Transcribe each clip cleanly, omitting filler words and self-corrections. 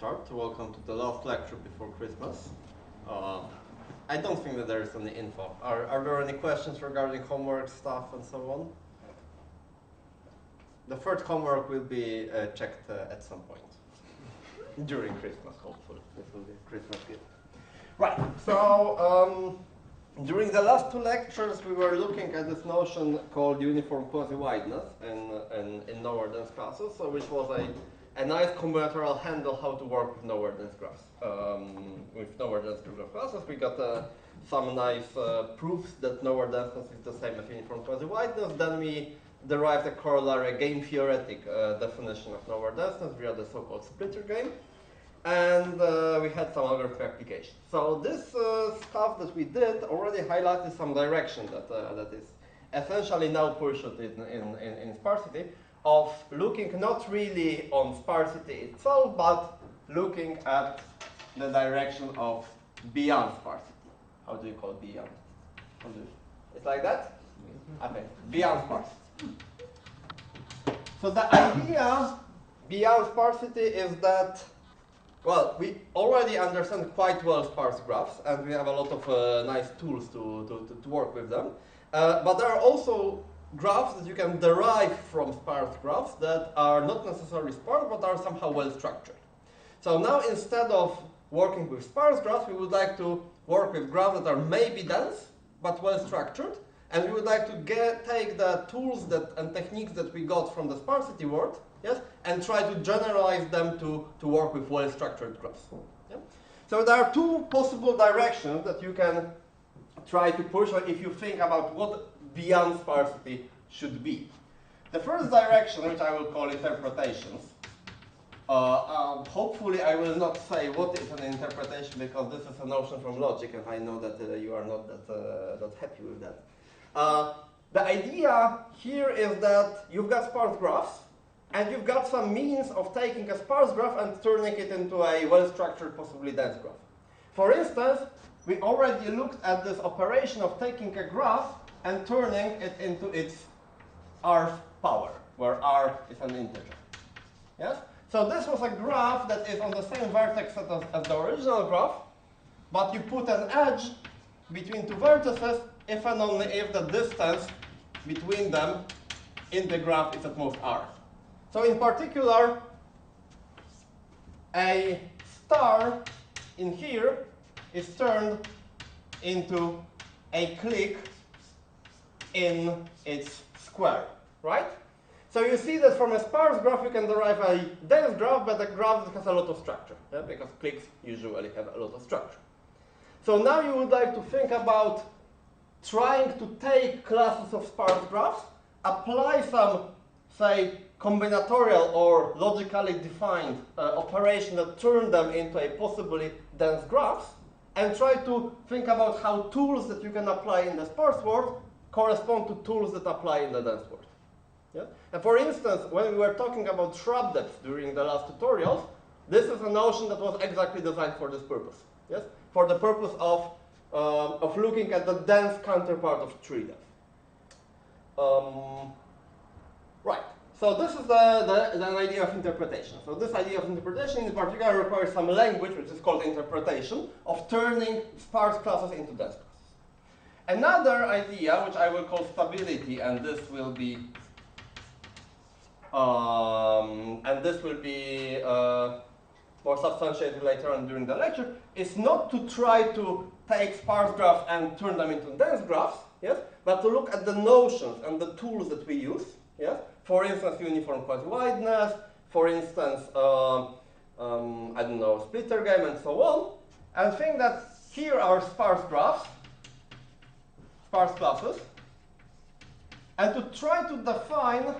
start. Welcome to the last lecture before Christmas. I don't think that there is any info. Are there any questions regarding homework stuff and so on? The third homework will be checked at some point during Christmas, hopefully. This will be a Christmas gift. Right, so during the last two lectures we were looking at this notion called uniform quasi-wideness in lower dense classes, so which was a nice combinatorial handle how to work with lower dense graphs. With lower dense graph classes we got some nice proofs that lower denseness is the same as uniform quasi-wideness. Then we derived a corollary game theoretic definition of lower denseness via the so-called splitter game. And we had some algorithmic applications. So this stuff that we did already highlighted some direction that is essentially now pursued in sparsity, of looking not really on sparsity itself, but looking at the direction of beyond sparsity. How do you call beyond? It's like that? Okay, beyond sparsity. So the idea beyond sparsity is that, well, we already understand quite well sparse graphs, and we have a lot of nice tools to work with them. But there are also graphs that you can derive from sparse graphs that are not necessarily sparse, but are somehow well structured. So now instead of working with sparse graphs, we would like to work with graphs that are maybe dense, but well structured. And we would like to take the tools and techniques that we got from the sparsity world, yes, and try to generalize them to work with well-structured graphs. Yeah? So there are two possible directions that you can try to push if you think about what beyond sparsity should be. The first direction, which I will call interpretations, hopefully I will not say what is an interpretation, because this is a notion from logic, and I know that you are not that happy with that. The idea here is that you've got sparse graphs, and you've got some means of taking a sparse graph and turning it into a well-structured, possibly dense graph. For instance, we already looked at this operation of taking a graph and turning it into its rth power, where r is an integer. Yes? So this was a graph that is on the same vertex as the original graph, but you put an edge between two vertices if and only if the distance between them in the graph is at most r. So in particular, a star in here is turned into a click in its square, right? So you see that from a sparse graph you can derive a dense graph, but a graph that has a lot of structure, yeah? Because clicks usually have a lot of structure. So now you would like to think about trying to take classes of sparse graphs, apply some, say, combinatorial or logically defined operation that turn them into a possibly dense graphs, and try to think about how tools that you can apply in the sparse world correspond to tools that apply in the dense world. Yeah? And for instance, when we were talking about shrub depth during the last tutorials, this is a notion that was exactly designed for this purpose. Yes? For the purpose of looking at the dense counterpart of tree depth. Right. So this is the idea of interpretation. So this idea of interpretation in particular requires some language, which is called interpretation, of turning sparse classes into dense classes. Another idea, which I will call stability, and this will be more substantiated later on during the lecture, is not to try to take sparse graphs and turn them into dense graphs, yes, but to look at the notions and the tools that we use, yes. For instance, uniform quasi-wideness, for instance, I don't know, splitter game, and so on, and think that here are sparse graphs, sparse classes, and to try to define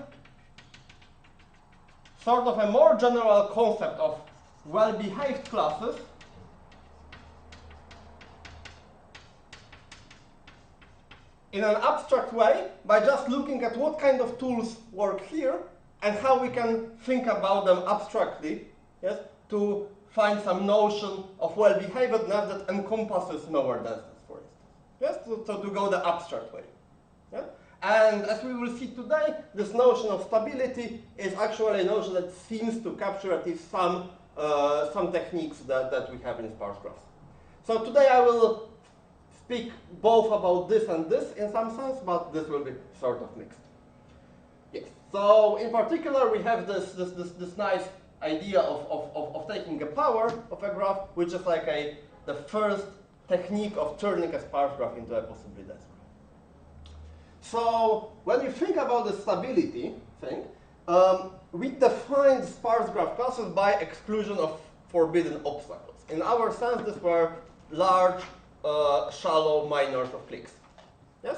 sort of a more general concept of well-behaved classes in an abstract way by just looking at what kind of tools work here and how we can think about them abstractly, yes, to find some notion of well-behavedness that encompasses lower denseness, for instance. Yes, so to go the abstract way. Yeah? And as we will see today, this notion of stability is actually a notion that seems to capture at least some some techniques that we have in sparse graphs. So today I will speak both about this and this in some sense, but this will be sort of mixed. Yes. So in particular, we have this nice idea of taking a power of a graph, which is like the first technique of turning a sparse graph into a possibly dense graph. So when you think about the stability thing, we define sparse graph classes by exclusion of forbidden obstacles. In our sense, these were large, shallow minors of clicks. Yes?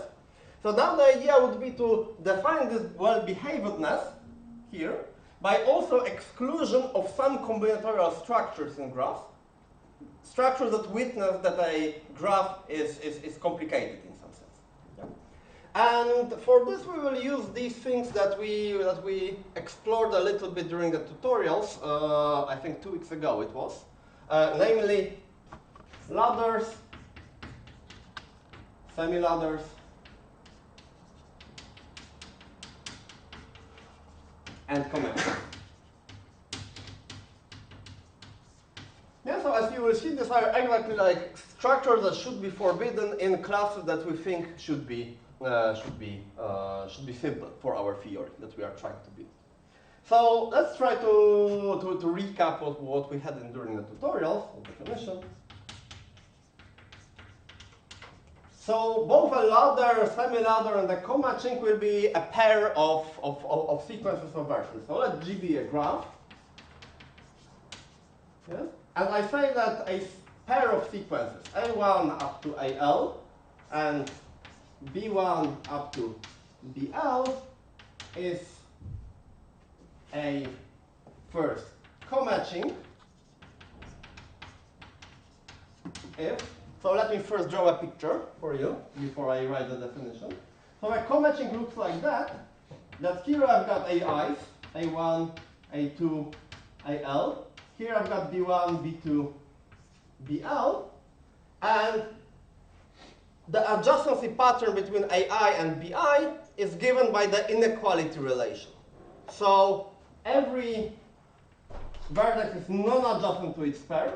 So now the idea would be to define this well-behavedness here by also exclusion of some combinatorial structures in graphs, structures that witness that a graph is complicated in some sense. Yeah? And for this we will use these things that we explored a little bit during the tutorials, I think 2 weeks ago it was, namely ladders, semi-ladders, and connectors. Yeah, so as you will see, these are exactly like structures that should be forbidden in classes that we think should be simple for our theory that we are trying to build. So let's try to recap what we had during the tutorials, the definition. So both a ladder, semi-ladder, and a comma chink will be a pair of sequences of vertices. So let G be a graph. Yes? And I say that a pair of sequences, A1 up to AL and B1 up to BL, is a first comma chink if. So let me first draw a picture for you before I write the definition. So a comma chink looks like that. That here I've got AIs, A1, A2, AL. Here I've got B1, B2, BL. And the adjacency pattern between AI and BI is given by the inequality relation. So every vertex is non-adjacent to its pair.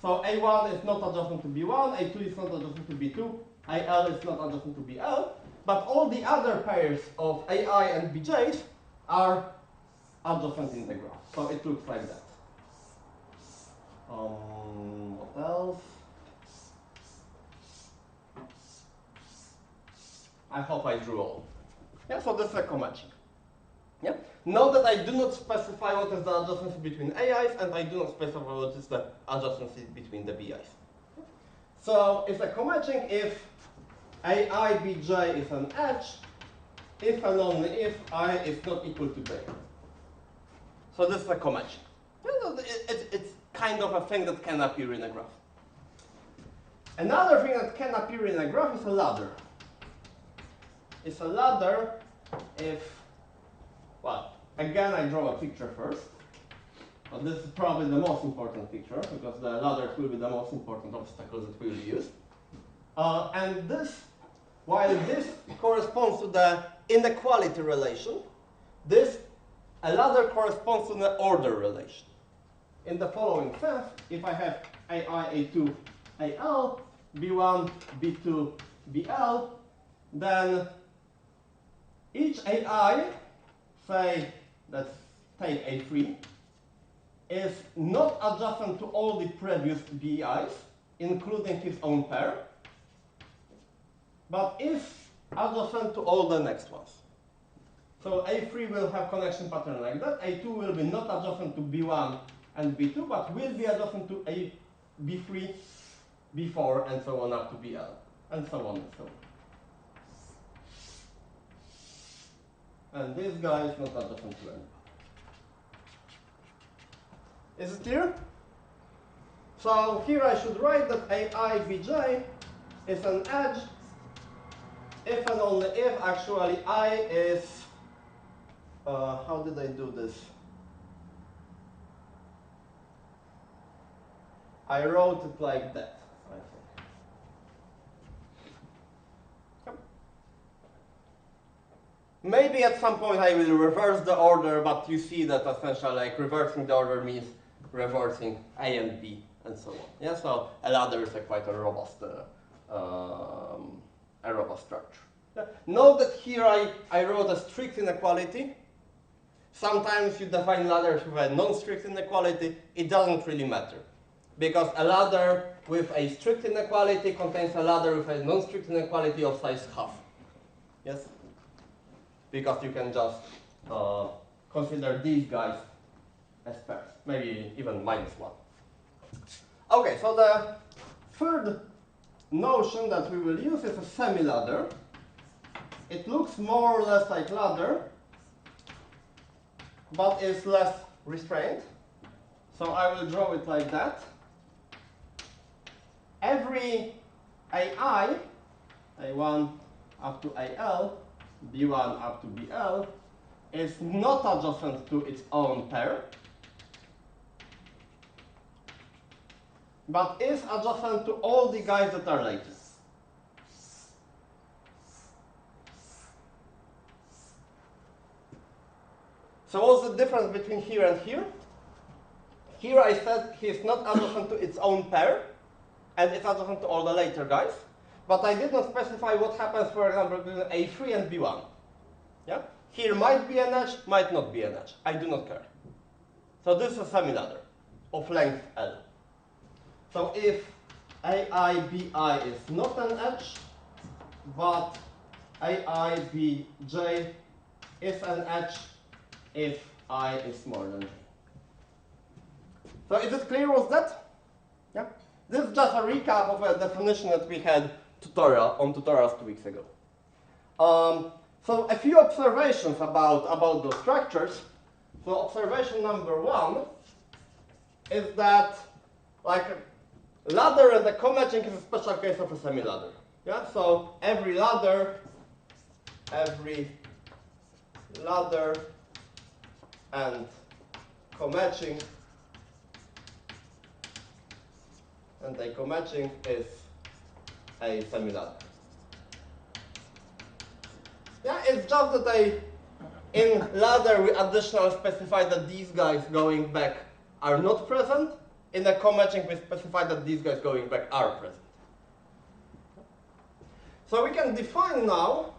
So A1 is not adjacent to B1, A2 is not adjacent to B2, AL is not adjacent to BL, but all the other pairs of AI and BJs are adjacent in the graph. So it looks like that. What else? I hope I drew all. Yeah, so this is a comma chink. Yeah? Note that I do not specify what is the adjacency between AIs, and I do not specify what is the adjacency between the BIs. So it's a comma chink if AI BJ is an edge, if and only if I is not equal to J. So this is a comma chink. It's kind of a thing that can appear in a graph. Another thing that can appear in a graph is a ladder. It's a ladder if, well, again I draw a picture first. But this is probably the most important picture because the ladders will be the most important obstacles that we will use. And this, while this corresponds to the inequality relation, a ladder corresponds to the order relation. In the following sense, if I have AI, A2, AL, B1, B2, BL, then each AI, say, let's take A3, is not adjacent to all the previous BIs, including his own pair, but is adjacent to all the next ones. So A3 will have connection pattern like that. A2 will be not adjacent to B1 and B2, but will be adjacent to B3, B4, and so on up to BL, and so on and so on. And this guy is not adjacent to any. Is it clear? So here I should write that AI Bj is an edge if and only if actually I is, how did I do this? I wrote it like that, I think. Yep. Maybe at some point I will reverse the order, but you see that essentially like reversing the order means reversing A and B and so on. Yeah, so a ladder is quite a robust structure. Yeah. Note that here I wrote a strict inequality. Sometimes you define ladders with a non-strict inequality. It doesn't really matter, because a ladder with a strict inequality contains a ladder with a non-strict inequality of size half. Yes? Because you can just consider these guys as pairs, maybe even -1. Okay, so the third notion that we will use is a semi-ladder. It looks more or less like ladder, but is less restrained. So I will draw it like that. Every AI, A1 up to AL, B1 up to BL, is not adjacent to its own pair, but is adjacent to all the guys that are latent. So what's the difference between here and here? Here I said he is not adjacent to its own pair, and it's adjacent to all the later guys, but I did not specify what happens, for example, between A3 and B1. Yeah? Here might be an edge, might not be an edge. I do not care. So this is a semi-ladder of length L. So if AI, BI is not an edge, but AI, BJ is an edge if I is more than J. So is it clear what's that? Yeah? This is just a recap of a definition that we had on tutorials 2 weeks ago. So a few observations about those structures. So observation number 1 is that like ladder and the co-matching is a special case of a semi-ladder. Yeah? So every ladder and co-matching and a co-matching is a semi-ladder. Yeah, it's just that in ladder we additionally specify that these guys going back are not present. In a co-matching we specify that these guys going back are present. So we can define now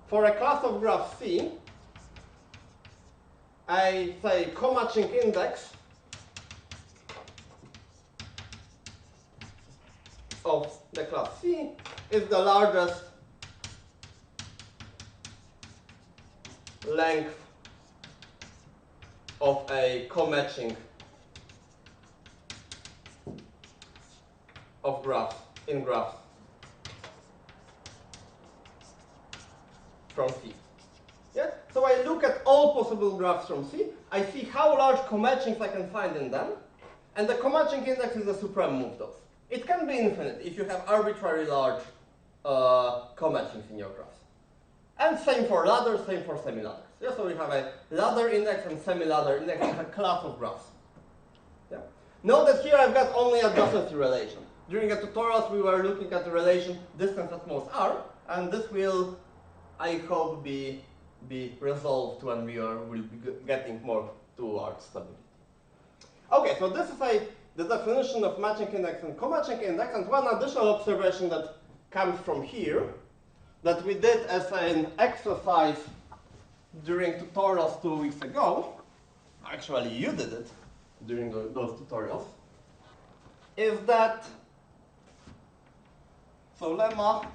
for a class of graph C a, say, co-matching index of the class C is the largest length of a co-matching of graphs in graphs from C. Yeah? So I look at all possible graphs from C, I see how large co-matchings I can find in them, and the co-matching index is the supremum of those. It can be infinite if you have arbitrarily large co-matchings in your graphs. And same for ladders, same for semi-ladders. Yeah, so we have a ladder index and semi-ladder index as a class of graphs. Yeah? Note that here I've got only adjacency relation. During the tutorials we were looking at the relation distance at most r, and this will, I hope, be resolved when will be getting more towards stability. Okay, so this is the definition of matching index and co-matching index, and one additional observation that comes from here that we did as an exercise during tutorials 2 weeks ago, actually you did it during those tutorials, is that, so lemma,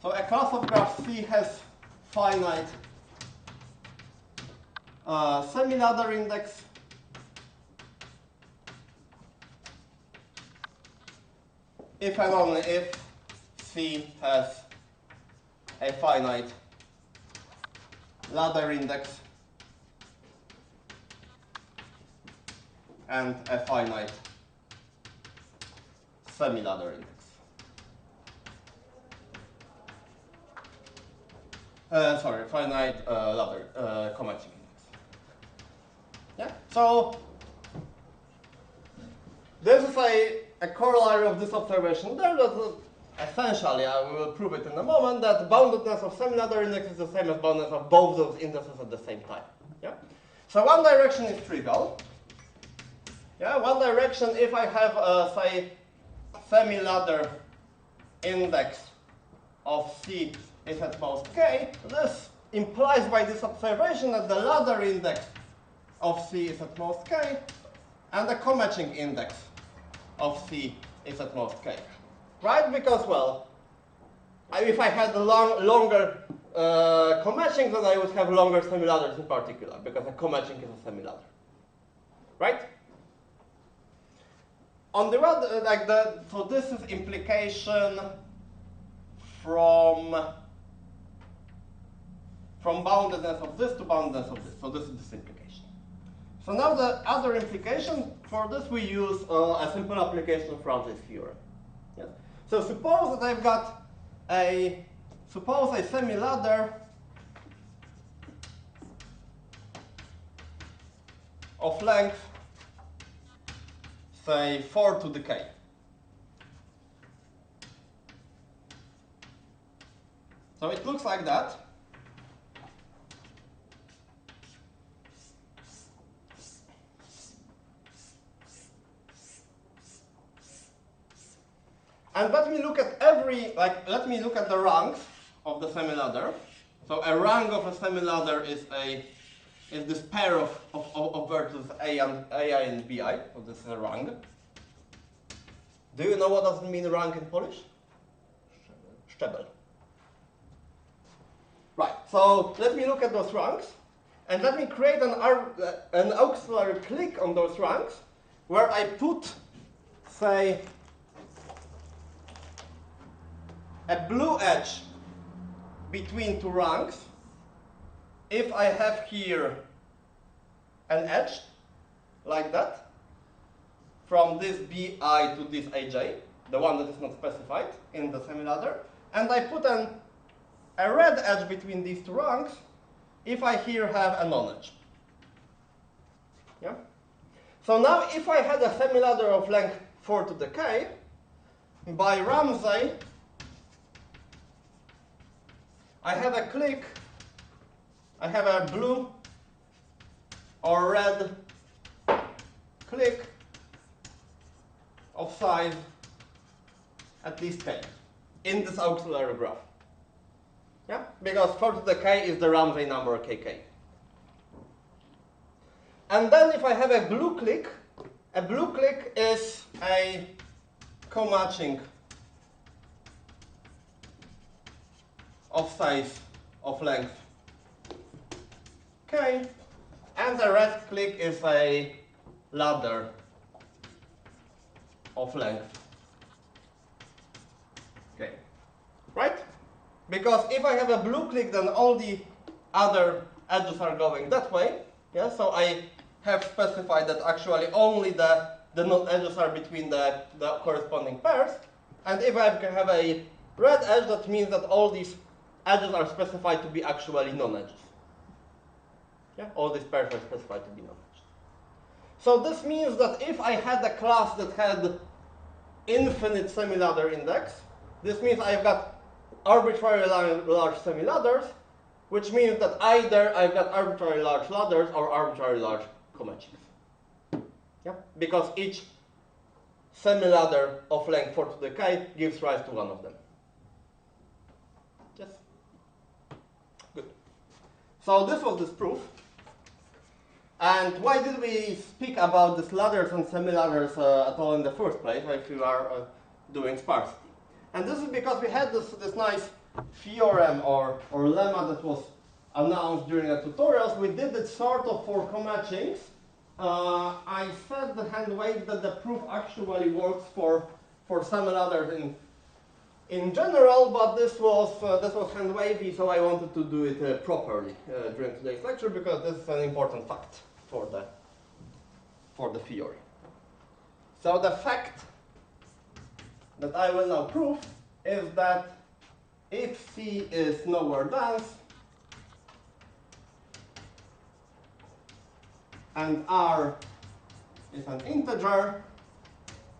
so a class of graph C has finite semi-ladder index if and only if C has a finite ladder index and a finite semi-ladder index. Finite ladder co-matching index. Yeah. So this is a corollary of this observation there that essentially, I will prove it in a moment, that boundedness of semi-ladder index is the same as boundedness of both those indexes at the same time. Yeah? So one direction is trivial. Yeah, one direction, if I have, say, semi-ladder index of C is at most k, this implies by this observation that the ladder index of C is at most k, and the co-matching index of C is at most k. Right? Because, well, if I had a longer co-matching, then I would have longer semi-ladders in particular, because a co-matching is a semi-ladder. Right? On the other, so this is implication from boundedness of this to boundedness of this. So this is this implication. So now the other implication, for this we use a simple application of Ramsey's theorem. Yes. So suppose that I've got a semi-ladder of length, say 4 to the k. So it looks like that. And let me look at let me look at the ranks of the semi-ladder. So a rank of a semi-ladder is this pair of vertices AI and BI. So this is a rank. Do you know what does it mean rank in Polish? Szczebel. Right. So let me look at those ranks, and let me create an auxiliary clique on those ranks, where I put, say, a blue edge between two ranks. If I have here an edge like that, from this BI to this AJ, the one that is not specified in the semi-ladder, and I put a red edge between these two ranks if I here have a non-edge. Yeah? So now if I had a semi-ladder of length 4 to the k, by Ramsey, I have a clique, I have a blue or red clique of size at least k in this auxiliary graph. Yeah? Because 4 to the k is the Ramsey number kk. And then if I have a blue clique is a co-matching of size of length k, and the red clique is a ladder of length k. Right? Because if I have a blue clique, then all the other edges are going that way. Yeah? So I have specified that actually only the non-edges are between the corresponding pairs. And if I have a red edge, that means that all these edges are specified to be actually non-edges. Yeah? All these pairs are specified to be non-edges. So this means that if I had a class that had infinite semi-ladder index, this means I've got arbitrarily large semi-ladders, which means that either I've got arbitrarily large ladders or arbitrarily large co-matchings. Yeah? Because each semi-ladder of length 4 to the k gives rise to one of them. Yes? Good. So this was this proof. And why did we speak about these ladders and semi-ladders at all in the first place, if we are doing sparsity? And this is because we had this nice theorem or lemma that was announced during the tutorials. We did it sort of for co-matchings. I said the hand wave that the proof actually works for semi-ladders in general, but this was hand wavy, so I wanted to do it properly during today's lecture, because this is an important fact for the theory. So the fact that I will now prove is that if C is nowhere dense and R is an integer,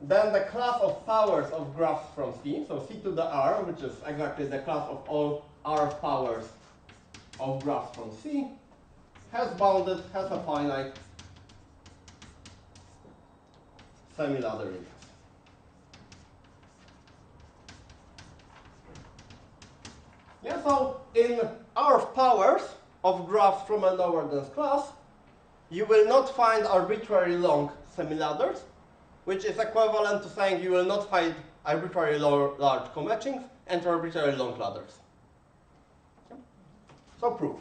then the class of powers of graphs from C, so C to the R, which is exactly the class of all R powers of graphs from C, has bounded, has a finite semi-ladder index. Yeah, so in R powers of graphs from a lower dense class, you will not find arbitrary long semi-ladders, which is equivalent to saying you will not find arbitrary large convections and arbitrary long ladders. Okay. So proof.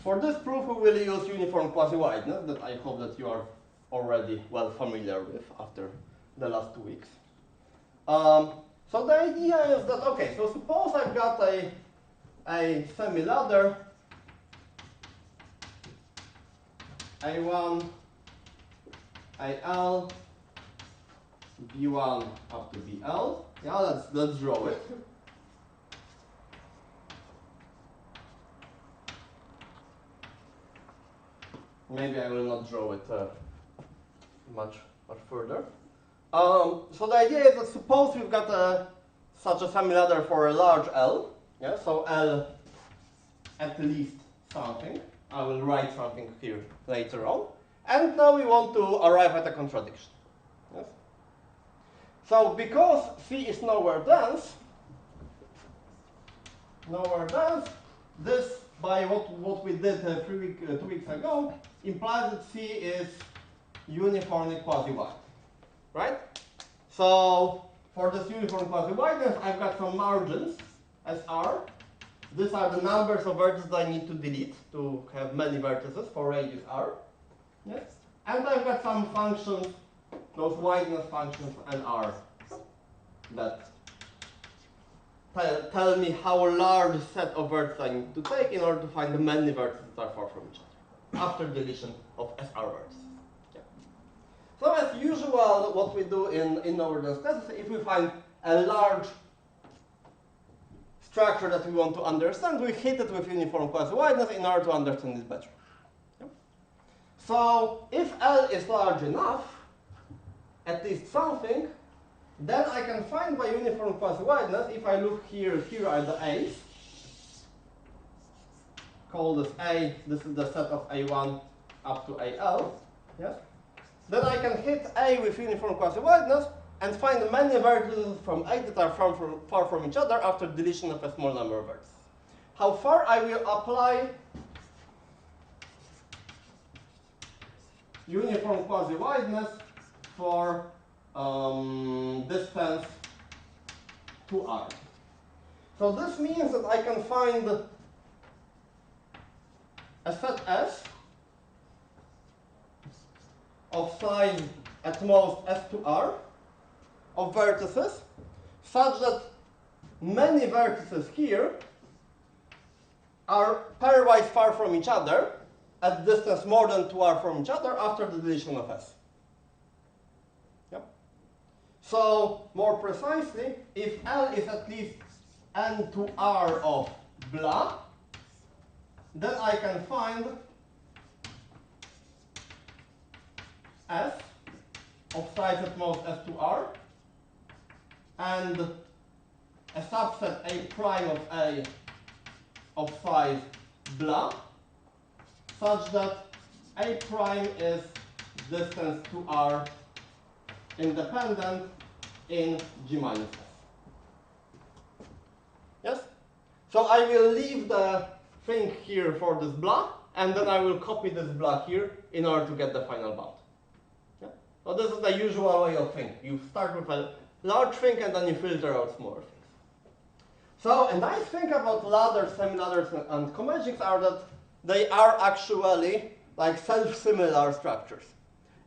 For this proof, we will use uniform quasi-wideness that I hope that you are already well familiar with after the last 2 weeks. So the idea is that, okay, so suppose I've got a semi-ladder A1, AL, B1 up to BL. Yeah, let's draw it. Maybe I will not draw it much further. So the idea is that suppose we've got such a semi-ladder for a large L. Yeah, so L at least something. I will write something here later on. And now we want to arrive at a contradiction. Yes? So because C is nowhere dense, this, by what we did 2 weeks ago, implies that C is uniformly quasi-wide. Right? So for this uniform quasi-wideness, I've got some margins as R. These are the numbers of vertices I need to delete to have many vertices for radius R. Yes? And I've got some functions, those wideness functions and R, that tell me how large set of vertices I need to take in order to find the many vertices that are far from each other after deletion of SR vertices. Yeah. So as usual, what we do in our discussions, if we find a large structure that we want to understand, we hit it with uniform quasi-wideness in order to understand it better. Yeah. So if L is large enough, at least something, then I can find by uniform quasi-wideness, if I look here are the A's. Call this A, this is the set of A1 up to AL. Yes? Then I can hit A with uniform quasi-wideness and find many vertices from A that are far from each other after deletion of a small number of vertices. How far I will apply uniform quasi-wideness for distance to R. So this means that I can find a set S of size at most S to R of vertices such that many vertices here are pairwise far from each other at distance more than 2R from each other after the deletion of S. Yep. So more precisely, if L is at least N to R of blah, then I can find S of size at most S to R and a subset A prime of A of size blah such that A prime is distance to R independent in G minus S. Yes? So I will leave the thing here for this blah, and then I will copy this blah here in order to get the final bound. Yeah? So this is the usual way of thinking. You start with a large thing and then you filter out smaller things. So a nice thing about ladders, semi-ladders, and conventions are that they are actually like self-similar structures.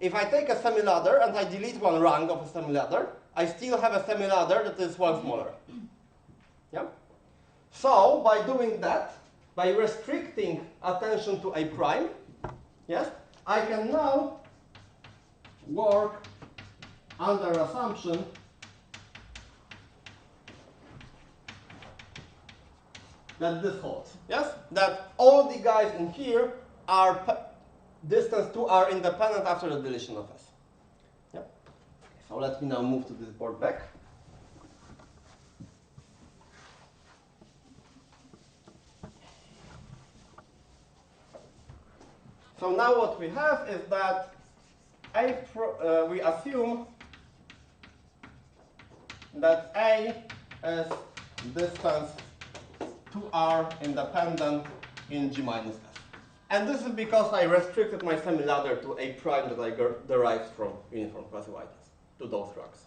If I take a semi-ladder and I delete one rank of a semi-ladder, I still have a semi-ladder that is one smaller. Yeah? So by doing that, by restricting attention to A prime, yes, I can now work under assumption that this holds. Yes? That all the guys in here are distance to R independent after the deletion of S. Yep. Okay, so let me now move to this board back. So now what we have is that we assume that A is distance to R independent in G minus S. And this is because I restricted my semi-ladder to A prime that I derived from uniform quasi-Whiteness, to those rugs.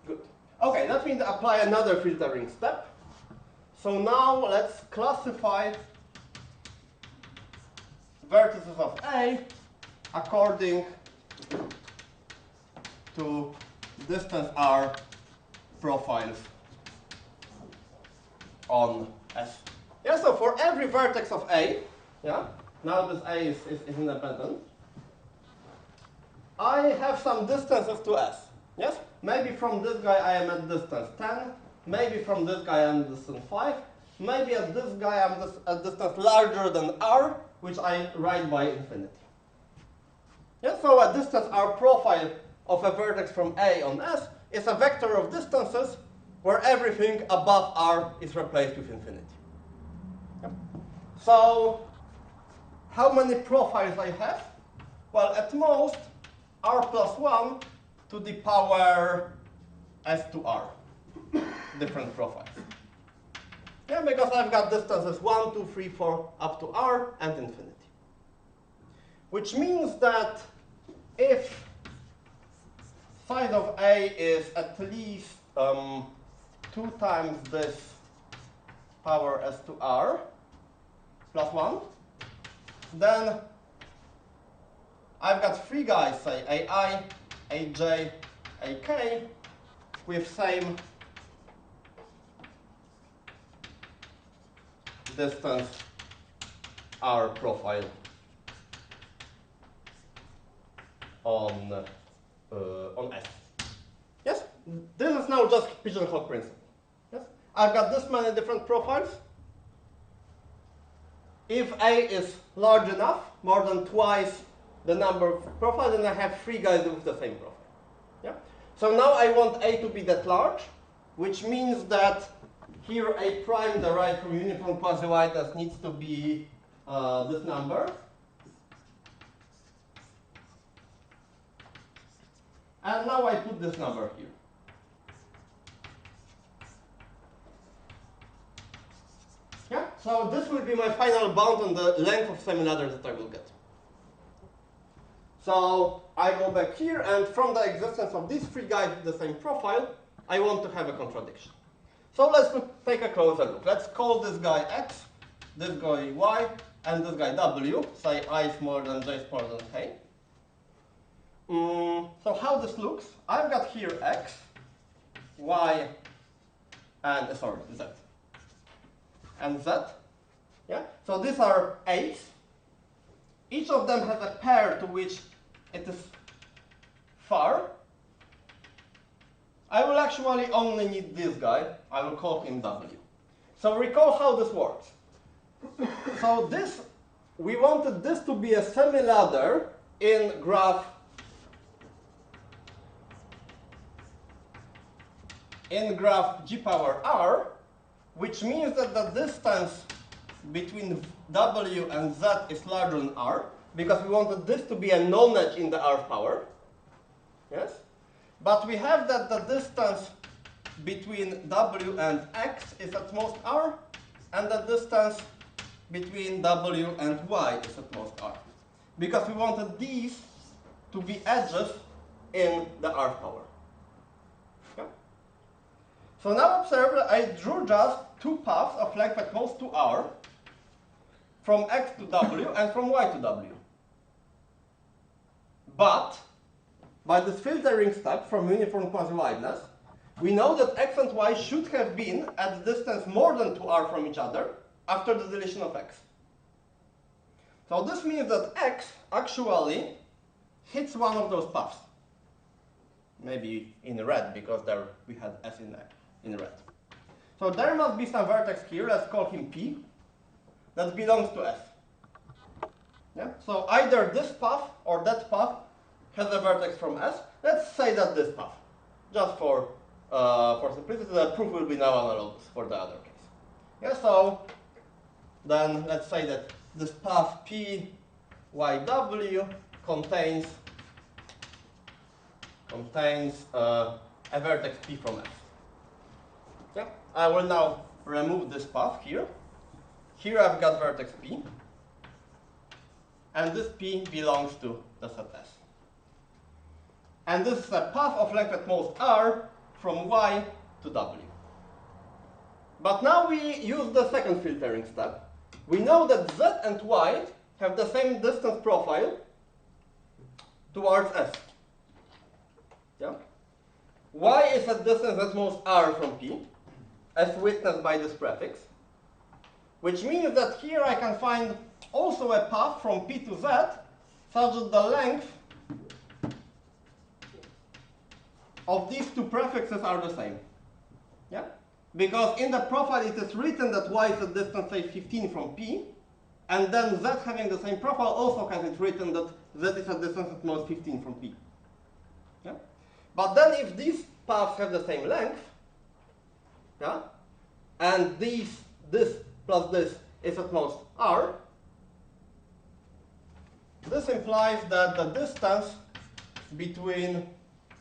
Good. Okay, let me apply another filtering step. So now let's classify vertices of A according to distance R profiles on S. Yeah, so for every vertex of A, yeah, now this A is independent, I have some distances to S. Yes? Maybe from this guy I am at distance 10, maybe from this guy I am at distance 5, maybe at this guy I am at distance larger than R, which I write by infinity. Yeah, so a distance R profile of a vertex from A on S is a vector of distances where everything above R is replaced with infinity. Yep. So how many profiles I have? Well, at most R plus 1 to the power S to R, different profiles. Yeah, because I've got distances 1, 2, 3, 4 up to R and infinity. Which means that if size of A is at least 2 times this power S to R plus 1, then I've got 3 guys, say AI, AJ, AK, with same distance R profile on S. Yes? This is now just pigeonhole principle. Yes? I've got this many different profiles. If A is large enough, more than twice the number of profiles, then I have 3 guys with the same profile. Yeah? So now I want A to be that large, which means that here A prime derived from uniform quasi-Whiteness needs to be this number. And now I put this number here. Yeah? So this will be my final bound on the length of semi-ladder that I will get. So I go back here, and from the existence of these 3 guys with the same profile, I want to have a contradiction. So let's take a closer look. Let's call this guy X, this guy Y, and this guy W. Say I smaller than J smaller than K. So how this looks, I've got here X, Y, and Z. And Z. Yeah? So these are A's. Each of them has a pair to which it is far. I will actually only need this guy. I will call him W. So recall how this works. So this, we wanted this to be a semi-ladder in graph G power R, which means that the distance between W and Z is larger than R, because we wanted this to be a non-edge in the R power. Yes? But we have that the distance between W and X is at most R, and the distance between W and Y is at most R. Because we wanted these to be edges in the R power. Okay? So now observe that I drew just 2 paths of length at most to R, from X to W and from Y to W. But by this filtering step from uniform quasi-Whiteness, we know that X and Y should have been at a distance more than 2R from each other after the deletion of X. So this means that X actually hits one of those paths. Maybe in red, because there we had S in red. So there must be some vertex here, let's call him P, that belongs to S. Yeah? So either this path or that path has a vertex from S. Let's say that this path, just for simplicity. The proof will be now analogous for the other case. Yeah, so then let's say that this path P, Y, W contains a vertex P from S. Yeah? I will now remove this path here. Here I've got vertex P, and this P belongs to the set S. And this is a path of length at most R from Y to W. But now we use the second filtering step. We know that Z and Y have the same distance profile towards S. Yeah? Y is at distance at most R from P, as witnessed by this prefix, which means that here I can find also a path from P to Z such that the length of these two prefixes are the same. Yeah? Because in the profile it is written that Y is at distance, say, 15 from P, and then Z having the same profile also has it written that Z is at distance at most 15 from P. Yeah? But then if these paths have the same length, yeah, and this plus this is at most R, this implies that the distance between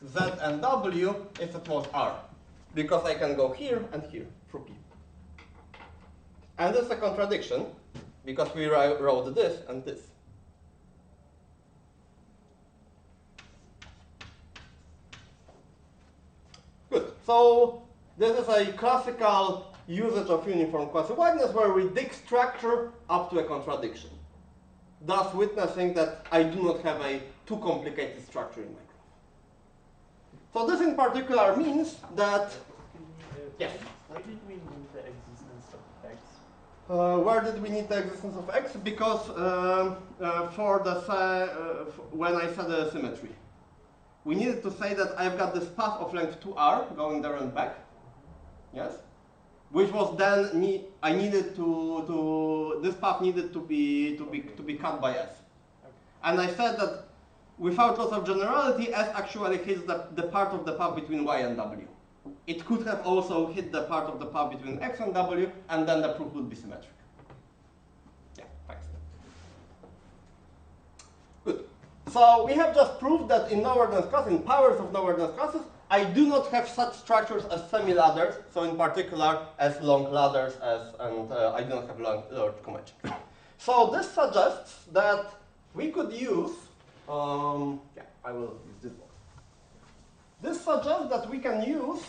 Z and W is at most R, because I can go here and here through P. And this is a contradiction, because we wrote this and this. Good. So this is a classical usage of uniform quasi-whiteness where we dig structure up to a contradiction, thus witnessing that I do not have a too complicated structure in my graph. So this in particular means that, yes? Why did we need the existence of X? Where did we need the existence of X? Because for the when I said the symmetry, we needed to say that I've got this path of length 2R going there and back, yes? Which was then I needed this path needed to be cut by S. Okay. And I said that without loss of generality, S actually hits the part of the path between Y and W. It could have also hit the part of the path between X and W, and then the proof would be symmetric. Yeah, thanks. Good. So we have just proved that in lower dense classes, in powers of lower dense classes, I do not have such structures as semi-ladders, so in particular as long ladders, and I do not have large conjecture. So this suggests that we could use, yeah, I will use this one. This suggests that we can use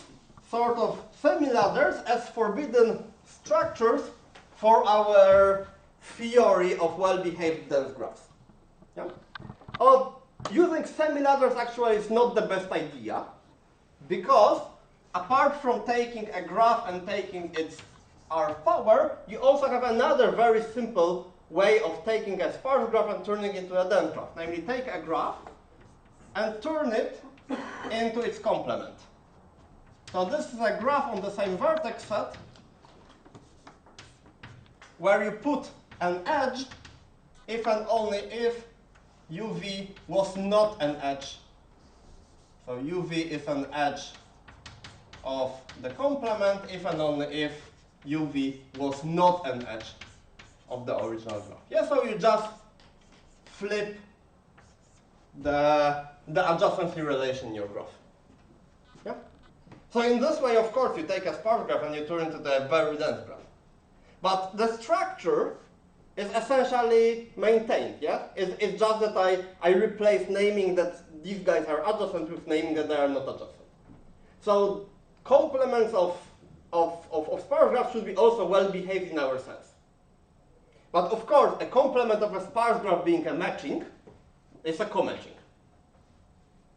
sort of semi-ladders as forbidden structures for our theory of well-behaved dense graphs. Yeah? Using semi-ladders actually is not the best idea, because apart from taking a graph and taking its R power, you also have another very simple way of taking a sparse graph and turning it into a dense graph. Namely, take a graph and turn it into its complement. So this is a graph on the same vertex set where you put an edge if and only if UV was not an edge. So UV is an edge of the complement if and only if UV was not an edge of the original graph. Yeah, so you just flip the adjacency relation in your graph. Yeah? So in this way, of course, you take a sparse graph and you turn it into a very dense graph. But the structure is essentially maintained, yeah? It's just that I replace naming that these guys are adjacent with naming that they are not adjacent. So complements of sparse graphs should be also well behaved in our sense. But of course, a complement of a sparse graph being a matching is a co-matching.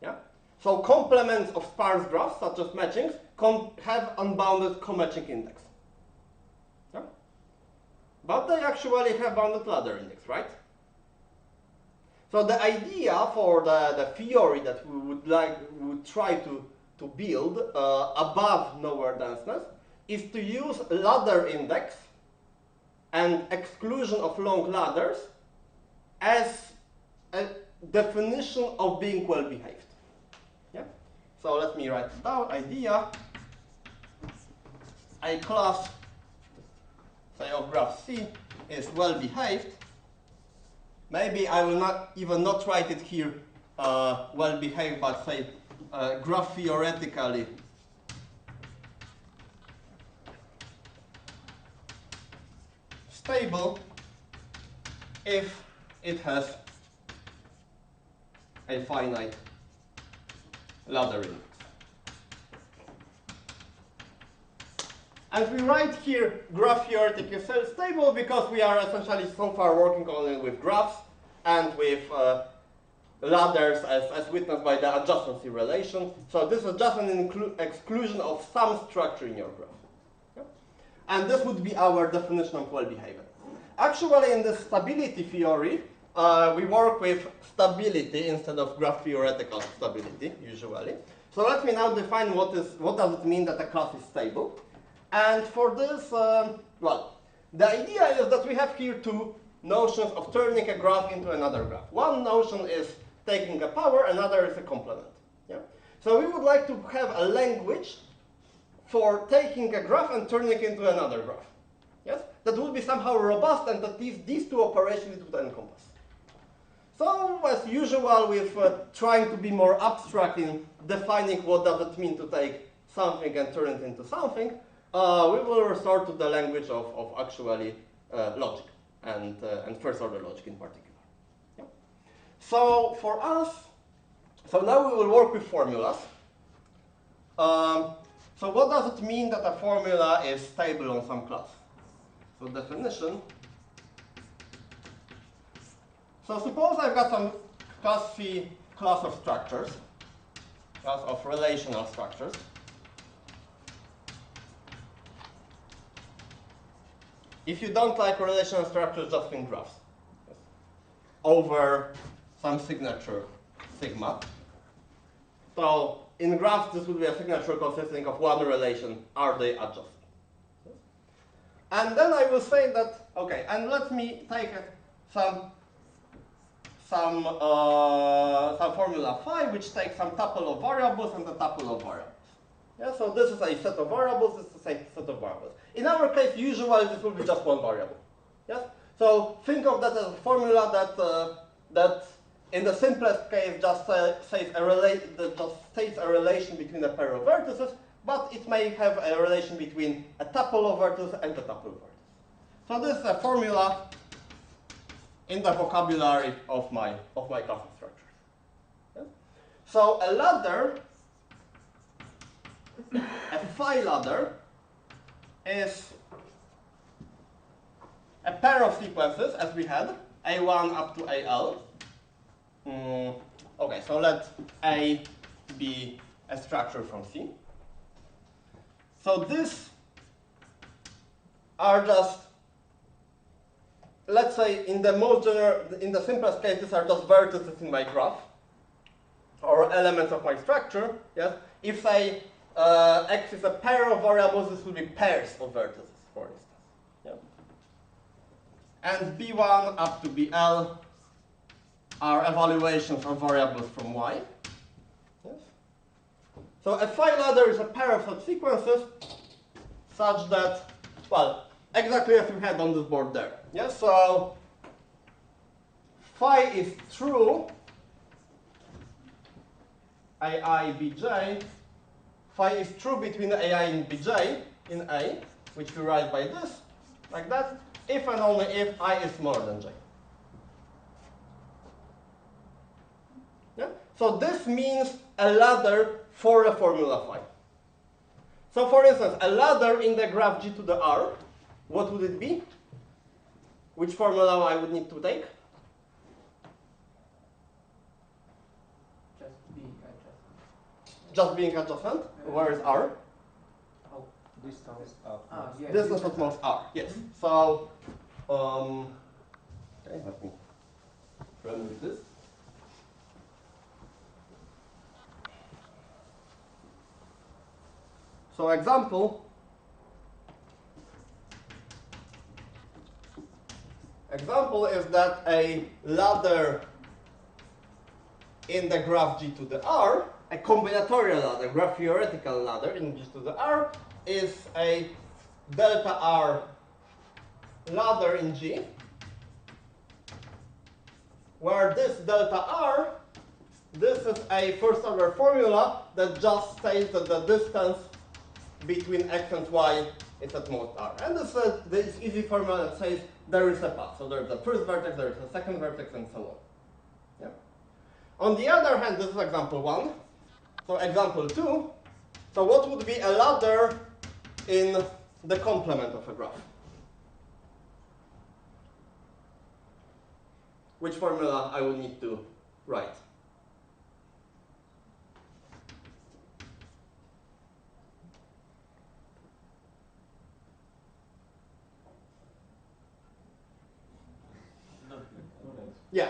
Yeah? So complements of sparse graphs, such as matchings, have unbounded co-matching index. Yeah? But they actually have bounded ladder index, right? So the idea for the theory that we would try to build above nowhere denseness is to use ladder index and exclusion of long ladders as a definition of being well behaved. Yeah? So let me write it down. Idea, a class, say, of graph C is well behaved maybe I will not write it here well behaved, but say graph theoretically stable if it has a finite ladder index. And we write here graph theoretically stable because we are essentially so far working only with graphs and with ladders as witnessed by the adjacency relation. So this is just an exclusion of some structure in your graph. Okay? And this would be our definition of well-behaved. Actually, in the stability theory, we work with stability instead of graph theoretical stability, usually. So let me now define what does it mean that a class is stable. And for this, well, the idea is that we have here two notions of turning a graph into another graph. One notion is taking a power, another is a complement. Yeah? So we would like to have a language for taking a graph and turning it into another graph. Yes? That would be somehow robust and that these two operations would encompass. So as usual with trying to be more abstract in defining what does it mean to take something and turn it into something, we will resort to the language of actually logic and first order logic in particular. Yeah. So for us, so now we will work with formulas. So what does it mean that a formula is stable on some class? So definition. So suppose I've got some class C class of structures, class of relational structures. If you don't like relational structures, just think graphs. Yes. Over some signature sigma. So in graphs, this would be a signature consisting of one relation, are they adjacent? Yes. And then I will say that, okay, and let me take some formula phi, which takes some tuple of variables and a tuple of variables. Yeah, so this is a set of variables, this is a set of variables. In our case, usually this will be just one variable. Yes? So think of that as a formula that in the simplest case just states a relation between a pair of vertices, but it may have a relation between a tuple of vertices and a tuple of vertices. So this is a formula in the vocabulary of my class of structures. Yes? So a ladder, a phi ladder, is a pair of sequences, as we had, A1 up to AL. Okay, so let A be a structure from C. So these are just, let's say, in the simplest case, these are just vertices in my graph, or elements of my structure. Yes, if say X is a pair of variables, this will be pairs of vertices, for instance. Yeah. And B1 up to BL are evaluations of variables from Y. Yes. So a phi ladder is a pair of subsequences such that, well, exactly as we had on this board there. Yes, so phi is true, AI, Bj. Phi is true between AI and Bj in A, which we write by this, like that, if and only if I is smaller than J. Yeah? So this means a ladder for a formula phi. So for instance, a ladder in the graph G to the R, what would it be? Which formula I would need to take? Just being adjacent. Just being adjacent? Where is R? Oh, Distance up. yes. Distance at most R, yes. So, okay, let me remove this. So example is that a ladder in the graph G to the R, a combinatorial ladder, graph theoretical ladder in G to the R, is a delta R ladder in G where this delta r, this is a first order formula that just states that the distance between x and y is at most r. And this is this easy formula that says there is a path. So there is a first vertex, there is a second vertex, and so on. Yeah. On the other hand, this is example 1. So example 2. So what would be a ladder in the complement of a graph? Which formula I will need to write? Yeah.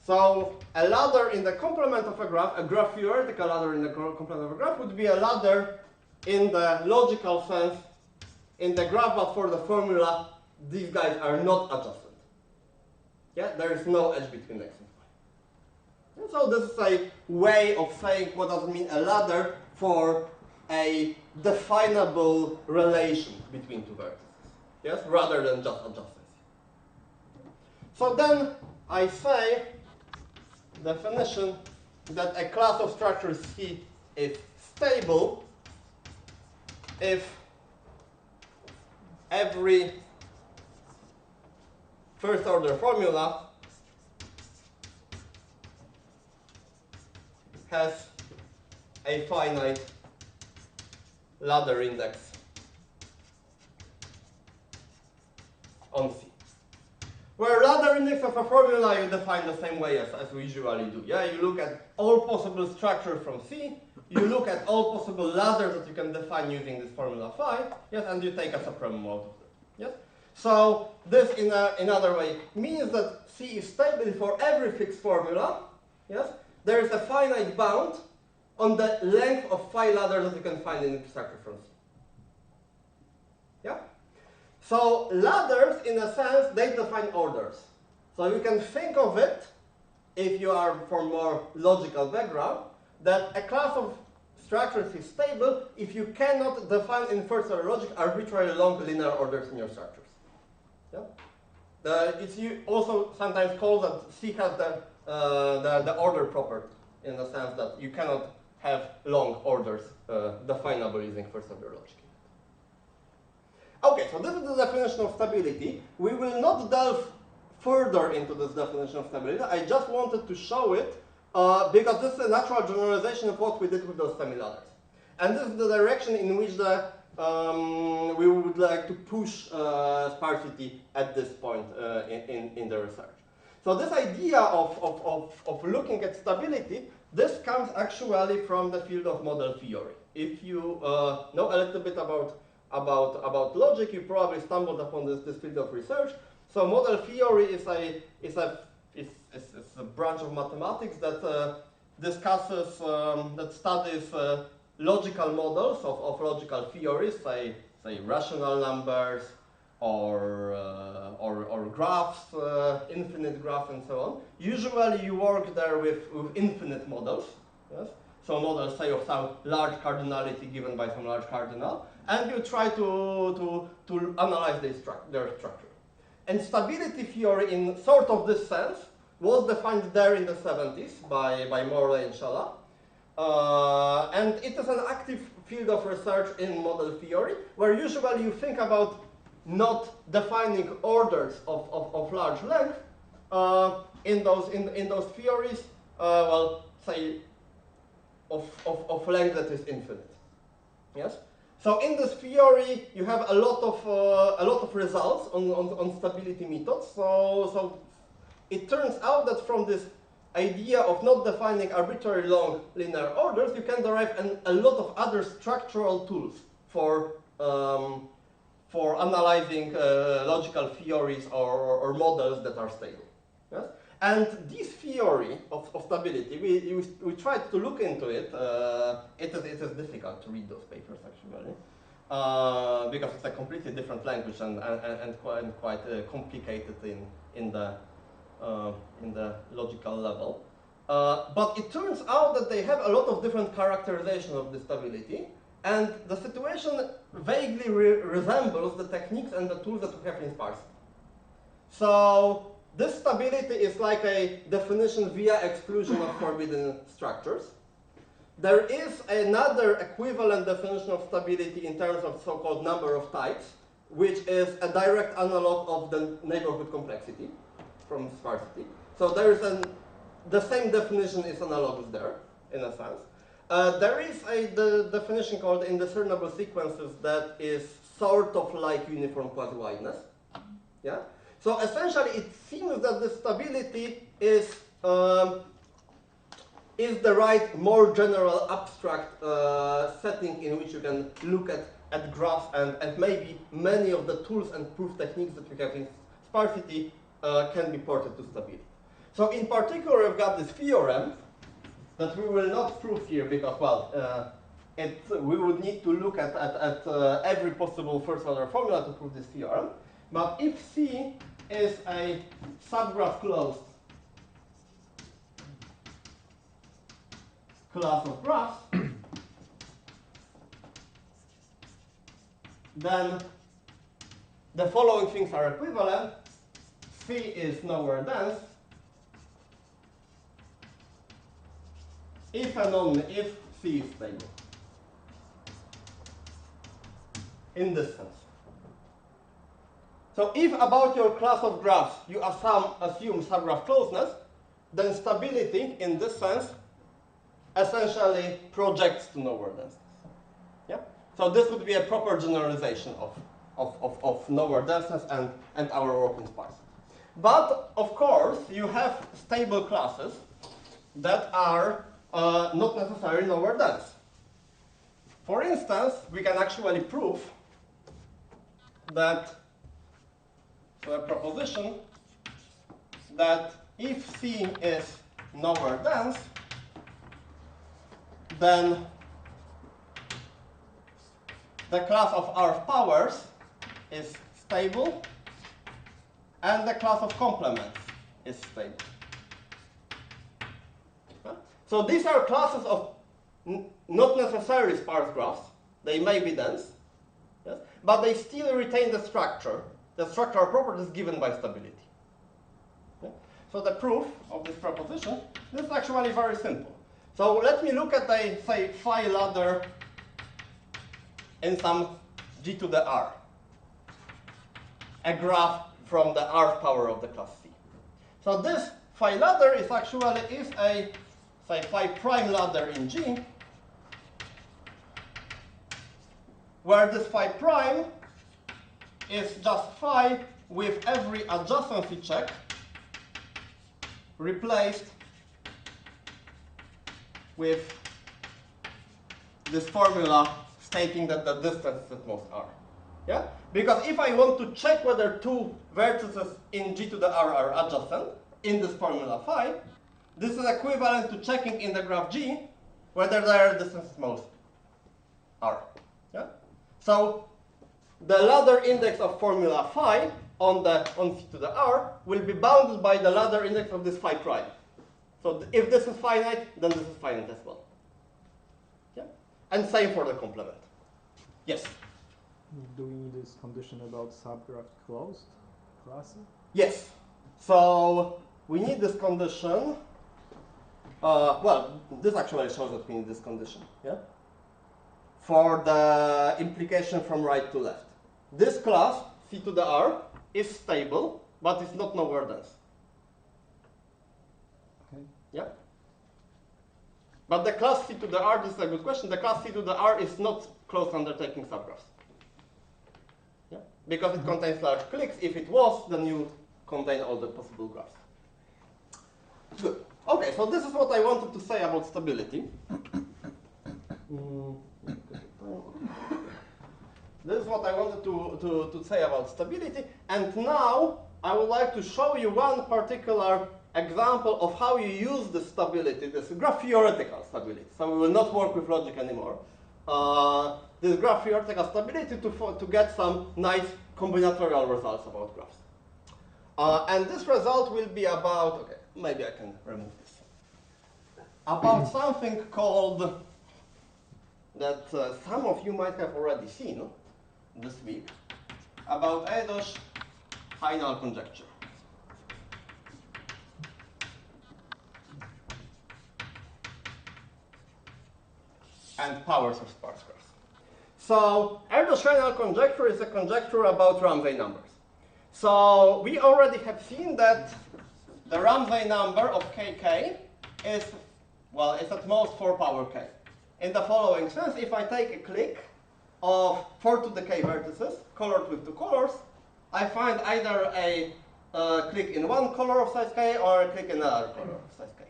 So a ladder in the complement of a graph theoretical ladder in the complement of a graph would be a ladder in the logical sense in the graph, but for the formula, these guys are not adjacent. Yeah, there is no edge between x and y. And so this is a way of saying what does it mean a ladder for a definable relation between two vertices. Yes, rather than just adjacency. So then I say definition that a class of structures C is stable if every first order formula has a finite ladder index on C. Where ladder index of a formula you define the same way as we usually do. Yeah, you look at all possible structures from C, you look at all possible ladders that you can define using this formula phi, yes, and you take a supremum out of them. Yes? So this in another way means that C is stable for every fixed formula. Yes? There is a finite bound on the length of phi ladders that you can find in the structure from C. Yeah? So ladders, in a sense, they define orders. So you can think of it, if you are from more logical background, that a class of structures is stable if you cannot define in first order logic arbitrarily long linear orders in your structures. Yeah? It's also sometimes called that C has the order property, in the sense that you cannot have long orders definable using first order logic. Okay, so this is the definition of stability. We will not delve further into this definition of stability. I just wanted to show it because this is a natural generalization of what we did with those semi-ladders. And this is the direction in which we would like to push sparsity at this point in the research. So this idea of looking at stability, this comes actually from the field of model theory. If you know a little bit about logic, you probably stumbled upon this field of research. So model theory is a branch of mathematics that discusses, that studies logical models of logical theories, say rational numbers or graphs, infinite graphs, and so on. Usually you work there with infinite models. Yes? So models, say, of some large cardinality given by some large cardinal, and you try to analyze their structure. And stability theory, in sort of this sense, was defined there in the 70s by Morley and Shala. And it is an active field of research in model theory, where usually you think about not defining orders of large length in those theories, well, say, of length that is infinite. Yes. So in this theory, you have a lot of results on stability methods. So it turns out that from this idea of not defining arbitrary long linear orders, you can derive a lot of other structural tools for analyzing logical theories or models that are stable. Yes? And this theory of stability, we tried to look into it. It is difficult to read those papers, actually, because it's a completely different language and quite complicated in the logical level. But it turns out that they have a lot of different characterization of the stability, And the situation vaguely resembles the techniques and the tools that we have in Sparsity. So this stability is like a definition via exclusion of forbidden structures. There is another equivalent definition of stability in terms of so-called number of types, which is a direct analog of the neighborhood complexity from sparsity. So there is the same definition is analogous there, in a sense. There is the definition called indiscernible sequences that is sort of like uniform quasi-wideness. Yeah? So essentially, it seems that the stability is the right, more general, abstract setting in which you can look at graphs and maybe many of the tools and proof techniques that we have in sparsity can be ported to stability. So in particular, we've got this theorem that we will not prove here because, well, we would need to look at every possible first-order formula to prove this theorem. But if C is a subgraph closed class of graphs, then the following things are equivalent. C is nowhere dense if and only if C is stable. In this sense. So if about your class of graphs you assume subgraph closeness, then stability in this sense essentially projects to nowhere densities. Yeah? So this would be a proper generalization of nowhere denseness and our work in sparsity. But of course you have stable classes that are not necessarily nowhere dense. For instance, we can actually prove that a proposition that if C is nowhere dense, then the class of R powers is stable and the class of complements is stable. So these are classes of not necessarily sparse graphs. They may be dense, yes, but they still retain the structural properties given by stability. Okay? So the proof of this proposition is actually very simple. So let me look at a, say, phi ladder in some g to the r, a graph from the r power of the class C. So this phi ladder is actually a, say, phi prime ladder in G, where this phi prime is just phi with every adjacency check replaced with this formula stating that the distance is at most r. Yeah? Because if I want to check whether two vertices in G to the r are adjacent in this formula phi, this is equivalent to checking in the graph G whether their distance is most r. Yeah? So the ladder index of formula phi on C to the r will be bounded by the ladder index of this phi prime. So if this is finite, then this is finite as well. Yeah? And same for the complement. Yes? Do we need this condition about subgraph closed classes? Yes. So we need this condition. Well, this actually shows that we need this condition. Yeah? For the implication from right to left. This class, C to the R, is stable, but it's not nowhere dense. Okay. Yeah? But the class C to the R, this is a good question, the class C to the R is not closed undertaking subgraphs. Yeah? Because it contains large cliques. If it was, then you contain all the possible graphs. Good. Okay, so this is what I wanted to say about stability. This is what I wanted to say about stability. And now I would like to show you one particular example of how you use the stability, this graph theoretical stability. So we will not work with logic anymore. This graph theoretical stability to get some nice combinatorial results about graphs. And this result will be about, okay, maybe I can remove this. About something called that some of you might have already seen this week about Alleles final conjecture. And powers of sparse graphs. So Alleles final conjecture is a conjecture about Runway numbers. So we already have seen that the Runway number of kk is, well, it's at most 4 power k. In the following sense, if I take a clique of 4 to the k vertices, colored with 2 colors, I find either a clique in one color of size k or a clique in another color of size k.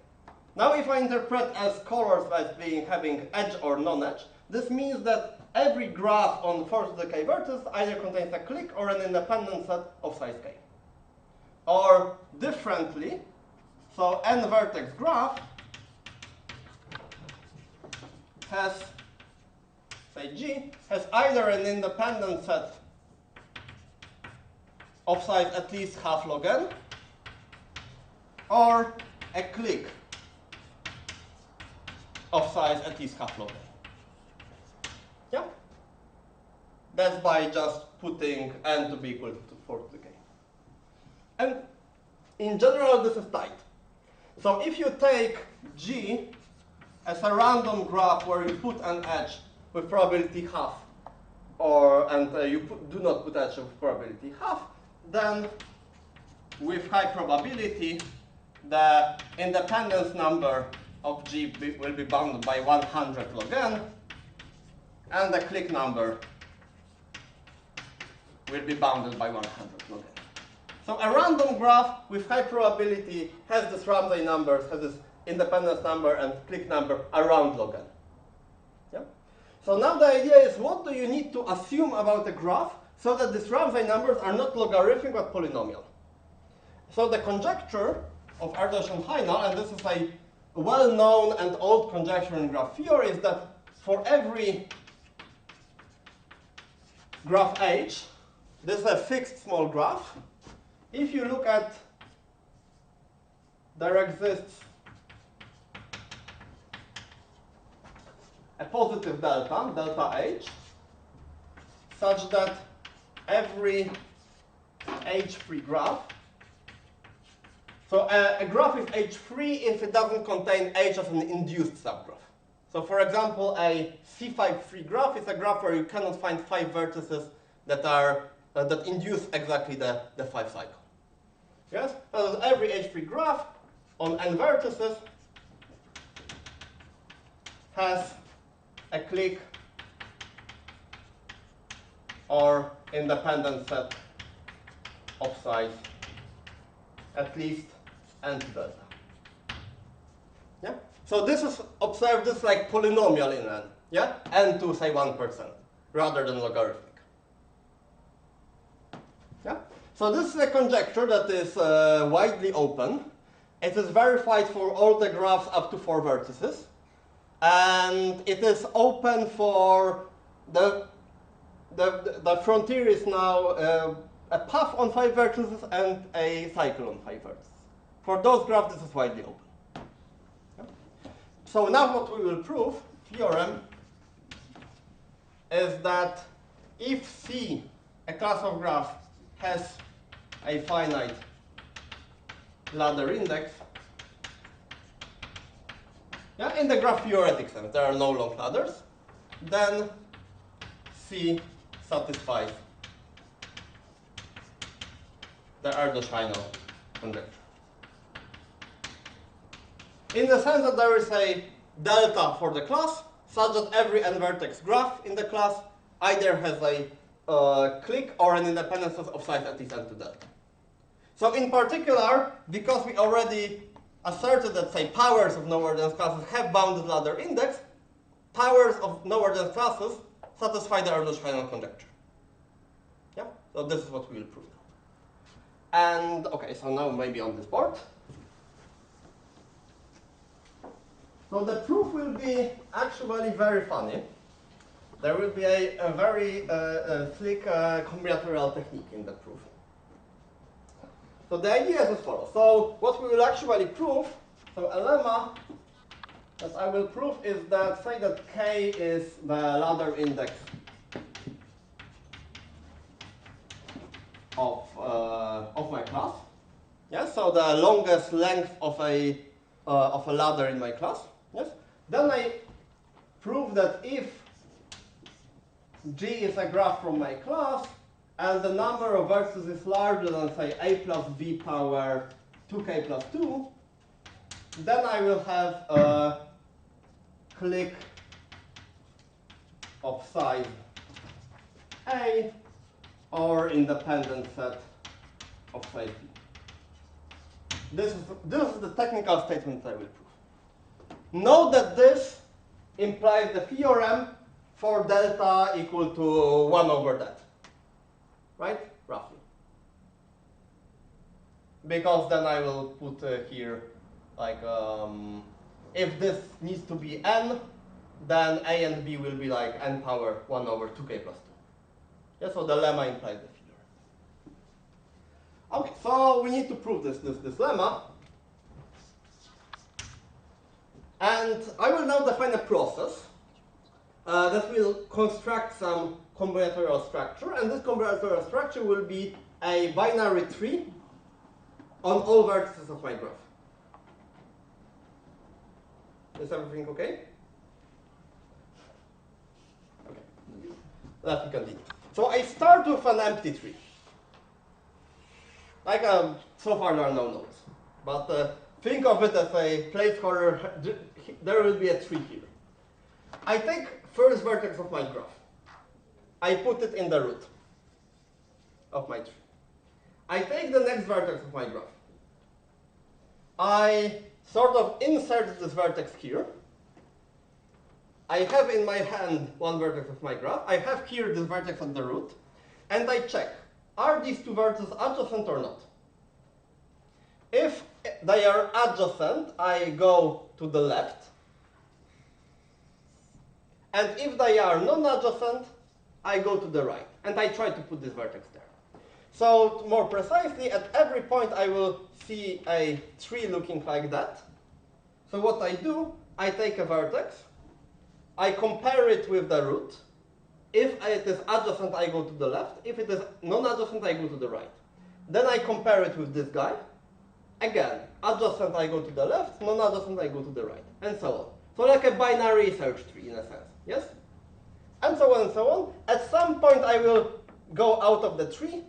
Now if I interpret as colors as having edge or non-edge, this means that every graph on 4 to the k vertex either contains a clique or an independent set of size k. Or differently, so n vertex graph has, say G, has either an independent set of size at least half log n or a clique of size at least half log n. Yeah? That's by just putting n to be equal to 4 to the k. And in general, this is tight. So if you take G as a random graph where you put an edge with probability half, and do not put edge with probability half, then with high probability, the independence number of G will be bounded by 100 log n, and the clique number will be bounded by 100 log n. So a random graph with high probability has this Runway numbers, has this independence number and clique number around log n. Yeah? So now the idea is, what do you need to assume about a graph so that these Runway numbers are not logarithmic but polynomial? So the conjecture of Alleles and final, and this is a well-known and old conjecture in graph theory, is that for every graph H, this is a fixed small graph. If you look at, there exists a positive delta, delta H, such that every H-free graph, so a graph is H-free if it doesn't contain H as an induced subgraph. So for example, a C5 free graph is a graph where you cannot find 5 vertices that are that induce exactly the 5 cycle. Yes? So every H-free graph on n vertices has a clique or independent set of size at least n to delta. Yeah? So this is, observe this like polynomial in n. Yeah? N to say 1% rather than logarithmic. Yeah? So this is a conjecture that is widely open. It is verified for all the graphs up to 4 vertices. And it is open for the frontier is now a path on 5 vertices and a cycle on 5 vertices. For those graphs, this is widely open. Yeah? So now what we will prove, theorem, is that if C, a class of graph, has a finite ladder index, yeah, in the graph theoretic sense, there are no long ladders, then C satisfies the Alleles final conjecture. In the sense that there is a delta for the class, such that every n-vertex graph in the class either has a clique or an independence of size at least n to delta. So in particular, because we already asserted that, say, powers of lower dense classes have bounded ladder index, powers of lower dense classes satisfy the Alleles final conjecture. Yeah? So this is what we will prove now. And okay, so now maybe on this board. So the proof will be actually very funny. There will be a very slick combinatorial technique in the proof. So the idea is as follows. So what we will actually prove, so a lemma that I will prove is that, say that k is the ladder index of my class. Yes, so the longest length of a ladder in my class. Yes, then I prove that if G is a graph from my class and the number of vertices is larger than, say, a plus b power 2k plus 2, then I will have a clique of size A or independent set of size B. This is the technical statement I will prove. Note that this implies the theorem for delta equal to 1 over that. Right? Roughly. Because then I will put here, like, if this needs to be n, then A and B will be like n power 1 over 2k plus 2. Yeah, so the lemma implies the theorem. Okay, so we need to prove this lemma. And I will now define a process that will construct some combinatorial structure, and this combinatorial structure will be a binary tree on all vertices of my graph. Is everything okay? Okay. Let me continue. So I start with an empty tree. Like, so far there are no nodes. But think of it as a placeholder. There will be a tree here. I take first vertex of my graph. I put it in the root of my tree. I take the next vertex of my graph. I sort of insert this vertex here. I have in my hand one vertex of my graph. I have here this vertex at the root. And I check, are these two vertices adjacent or not? If they are adjacent, I go to the left. And if they are non-adjacent, I go to the right. And I try to put this vertex there. So more precisely, at every point I will see a tree looking like that. So what I do, I take a vertex, I compare it with the root. If it is adjacent, I go to the left. If it is non-adjacent, I go to the right. Then I compare it with this guy. Again, adjacent, I go to the left. Non-adjacent, I go to the right. And so on. So like a binary search tree in a sense. Yes? And so on and so on. At some point, I will go out of the tree.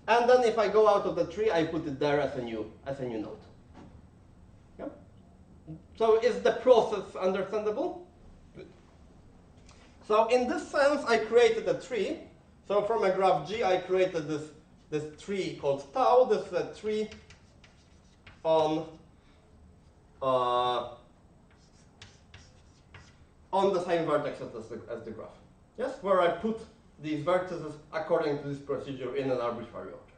And then if I go out of the tree, I put it there as a new node. Yeah? So is the process understandable? So in this sense, I created a tree. So from a graph G, I created this tree called tau. This is a tree on the same vertex as the graph. Yes, where I put these vertices according to this procedure in an arbitrary order.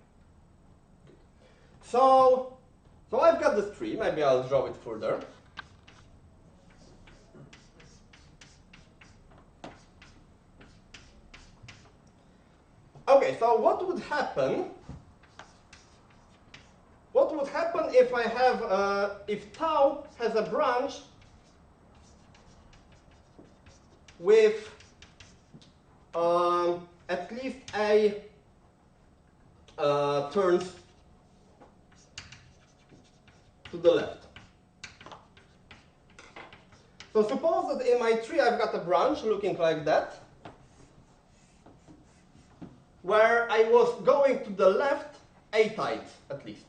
So I've got this tree. Maybe I'll draw it further. Okay, so what would happen? What would happen if I have, if tau has a branch with at least a turns to the left? So suppose that in my tree I've got a branch looking like that, where I was going to the left 8 times at least.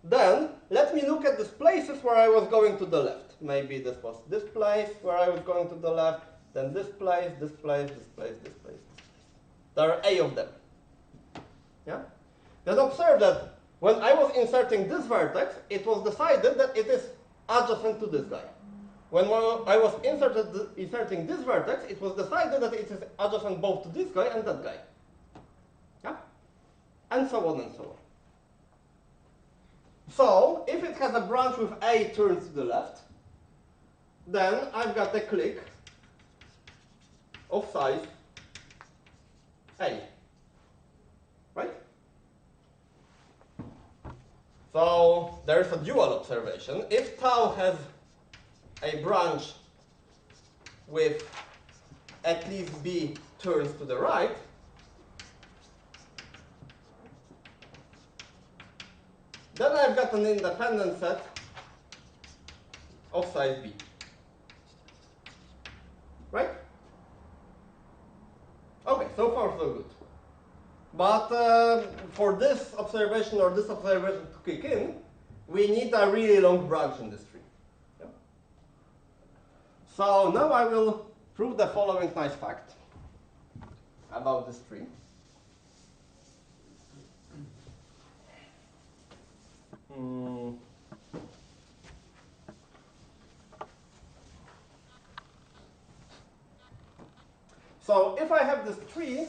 Then let me look at these places where I was going to the left. Maybe this was this place where I was going to the left, then this place, this place, this place, this place, this place. There are 8 of them. Yeah? Then observe that when I was inserting this vertex, it was decided that it is adjacent to this guy. When I was inserting this vertex, it was decided that it is adjacent both to this guy and that guy. Yeah? And so on and so on. So, if it has a branch with A turns to the left, then I've got a clique of size A. Right? So, there is a dual observation. If tau has a branch with at least b turns to the right, then I've got an independent set of size b. Right? Okay, so far so good. But for this observation or this observation to kick in, we need a really long branch in this tree. Yeah? So now I will prove the following nice fact about this tree. So if I have this tree,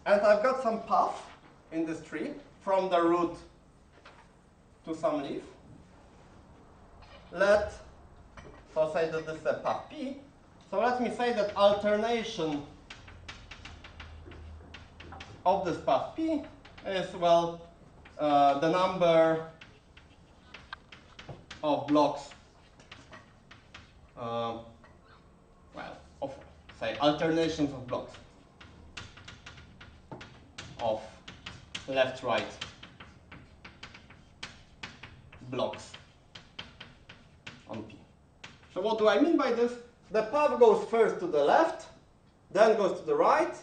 and I've got some path in this tree from the root to some leaf, so say that this is a path P, so let me say that alternation of this path P is, well, the number of blocks, well, of, say, alternations of blocks of left-right blocks on P. So what do I mean by this? The path goes first to the left, then goes to the right,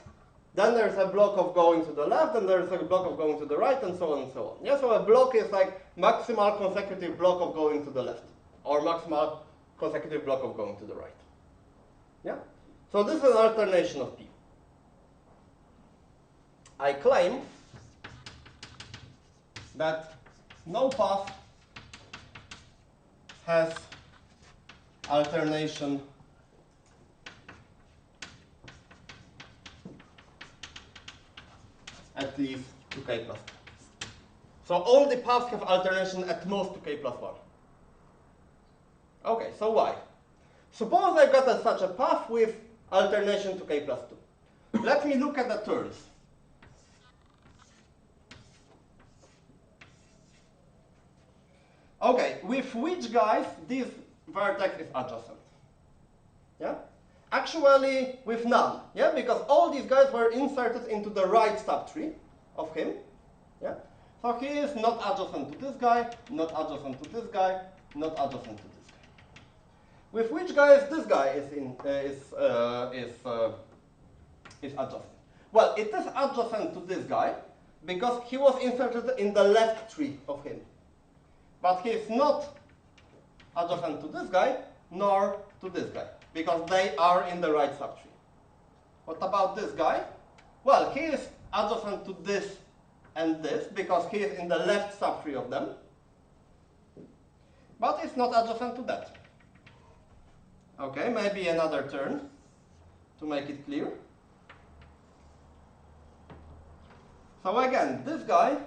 then there's a block of going to the left, and there's a block of going to the right, and so on and so on. Yeah, so a block is like maximal consecutive block of going to the left, or maximal consecutive block of going to the right. Yeah? So this is an alternation of P. I claim that no path has alternation at least to k plus 1. So all the paths have alternation at most to k plus 1. Okay, so why? Suppose I've got such a path with alternation to k plus 2. Let me look at the terms. Okay, with which guys this vertex is adjacent? Yeah? Actually, with none. Yeah? Because all these guys were inserted into the right subtree of him. Yeah? So he is not adjacent to this guy, not adjacent to this guy, not adjacent to this guy. With which guys this guy is adjacent? Well, it is adjacent to this guy because he was inserted in the left tree of him. But he is not adjacent to this guy, nor to this guy, because they are in the right subtree. What about this guy? Well, he is adjacent to this and this, because he is in the left subtree of them, but it's not adjacent to that. Okay, maybe another turn to make it clear. So again, this guy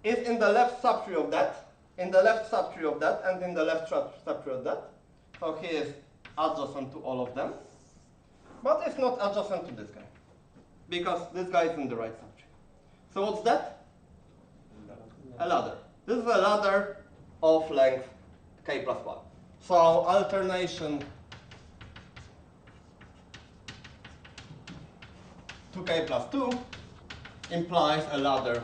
is in the left subtree of that, in the left subtree of that, and in the left subtree of that. So he is adjacent to all of them, but it's not adjacent to this guy, because this guy is in the right subtree. So what's that? A ladder. This is a ladder of length k plus 1. So alternation to k plus 2 implies a ladder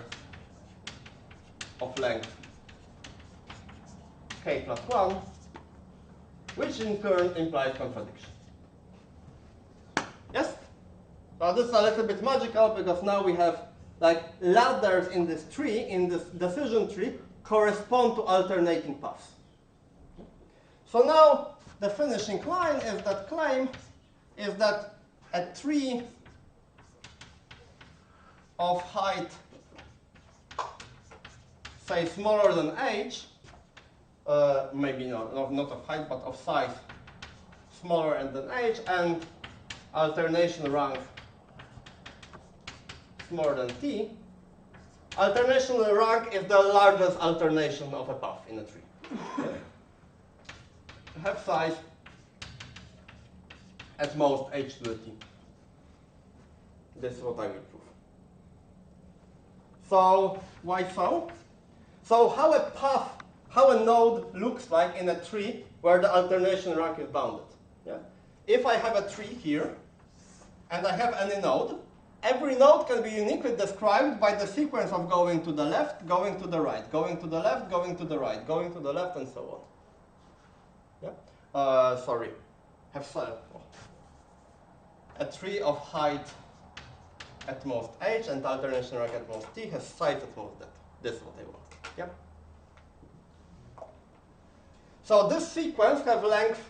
of length k plus 1, which in turn implies contradiction. Yes? Now this is a little bit magical because now we have like ladders in this tree, in this decision tree, correspond to alternating paths. So now the finishing line is that claim is that a tree of height, say smaller than h, maybe not of height, but of size smaller than h, and alternation rank smaller than t. Alternation rank is the largest alternation of a path in a tree. Okay? Have size at most h to the t. This is what I will prove. So why so? So how a path, how a node looks like in a tree where the alternation rank is bounded. Yeah? If I have a tree here, and I have any node, every node can be uniquely described by the sequence of going to the left, going to the right, going to the left, going to the right, going to the left, and so on. Yeah? Sorry. A tree of height at most h and alternation rank at most t has size at most z. This is what I want. Yeah? So this sequence has length.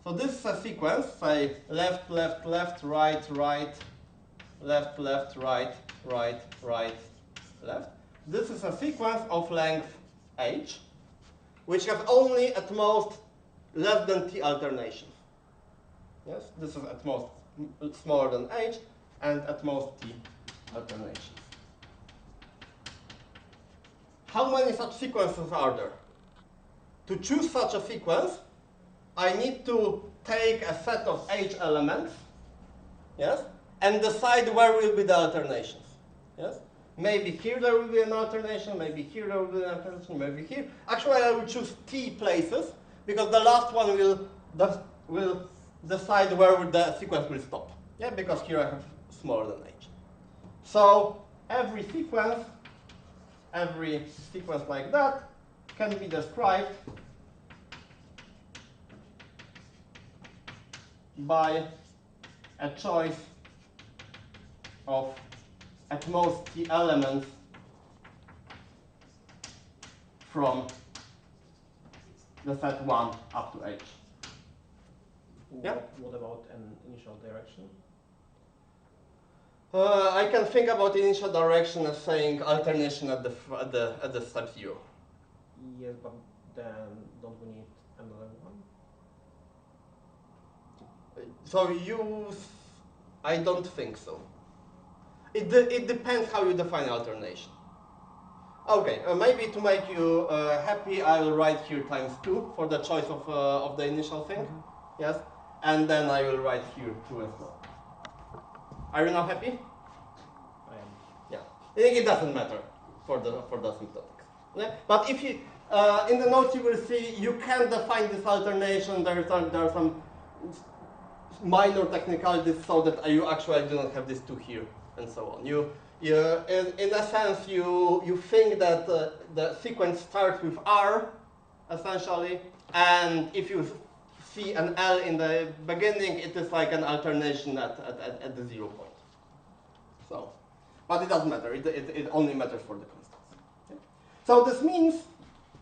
So this is a sequence, say left, left, left, right, right, left, left, right, right, right, left. This is a sequence of length h, which has only at most less than t alternations. Yes, this is at most smaller than h and at most t alternations. How many such sequences are there? To choose such a sequence, I need to take a set of h elements, yes, and decide where will be the alternations. Yes? Maybe here there will be an alternation, maybe here there will be an alternation, maybe here. Actually, I will choose t places because the last one will decide where the sequence will stop. Yeah, because here I have smaller than h. So every sequence like that can be described by a choice of at most t elements from the set 1 up to h. Yeah? What about an initial direction? I can think about the initial direction as saying alternation at the step 0. Yes, but then don't we need another one? So I don't think so. It depends how you define alternation. Okay, maybe to make you happy, I will write here ×2 for the choice of the initial thing. Mm-hmm. Yes, and then I will write here 2 as well. Are you now happy? I am. Yeah, I think it doesn't matter for the asymptotics. Yeah? But if you in the notes you will see you can define this alternation. There are some minor technicalities so that you actually do not have these 2 here and so on. In a sense you think that the sequence starts with R essentially, and if you see an L in the beginning, it is like an alternation at the 0 point. So, but it doesn't matter. It only matters for the constants. Okay? So this means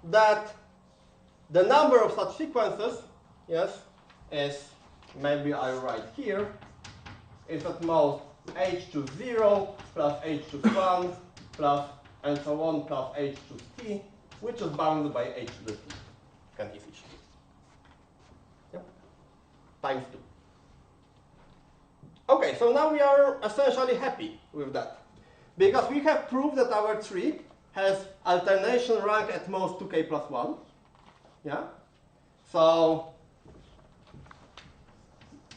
that the number of such sequences, yes, is maybe I write here is at most h choose 0 plus h choose 1 plus and so on plus h choose t, which is bounded by h to the t. Can easily choose. Times 2. Okay, so now we are essentially happy with that. Because we have proved that our tree has alternation rank at most 2k plus 1. Yeah? So,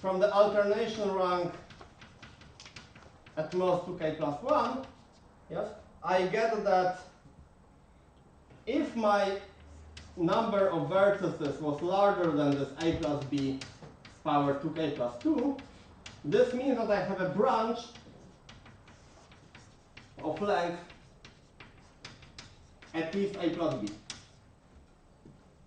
from the alternation rank at most 2k plus 1, yes, I get that if my number of vertices was larger than this a plus b power 2k plus 2, this means that I have a branch of length at least a plus b.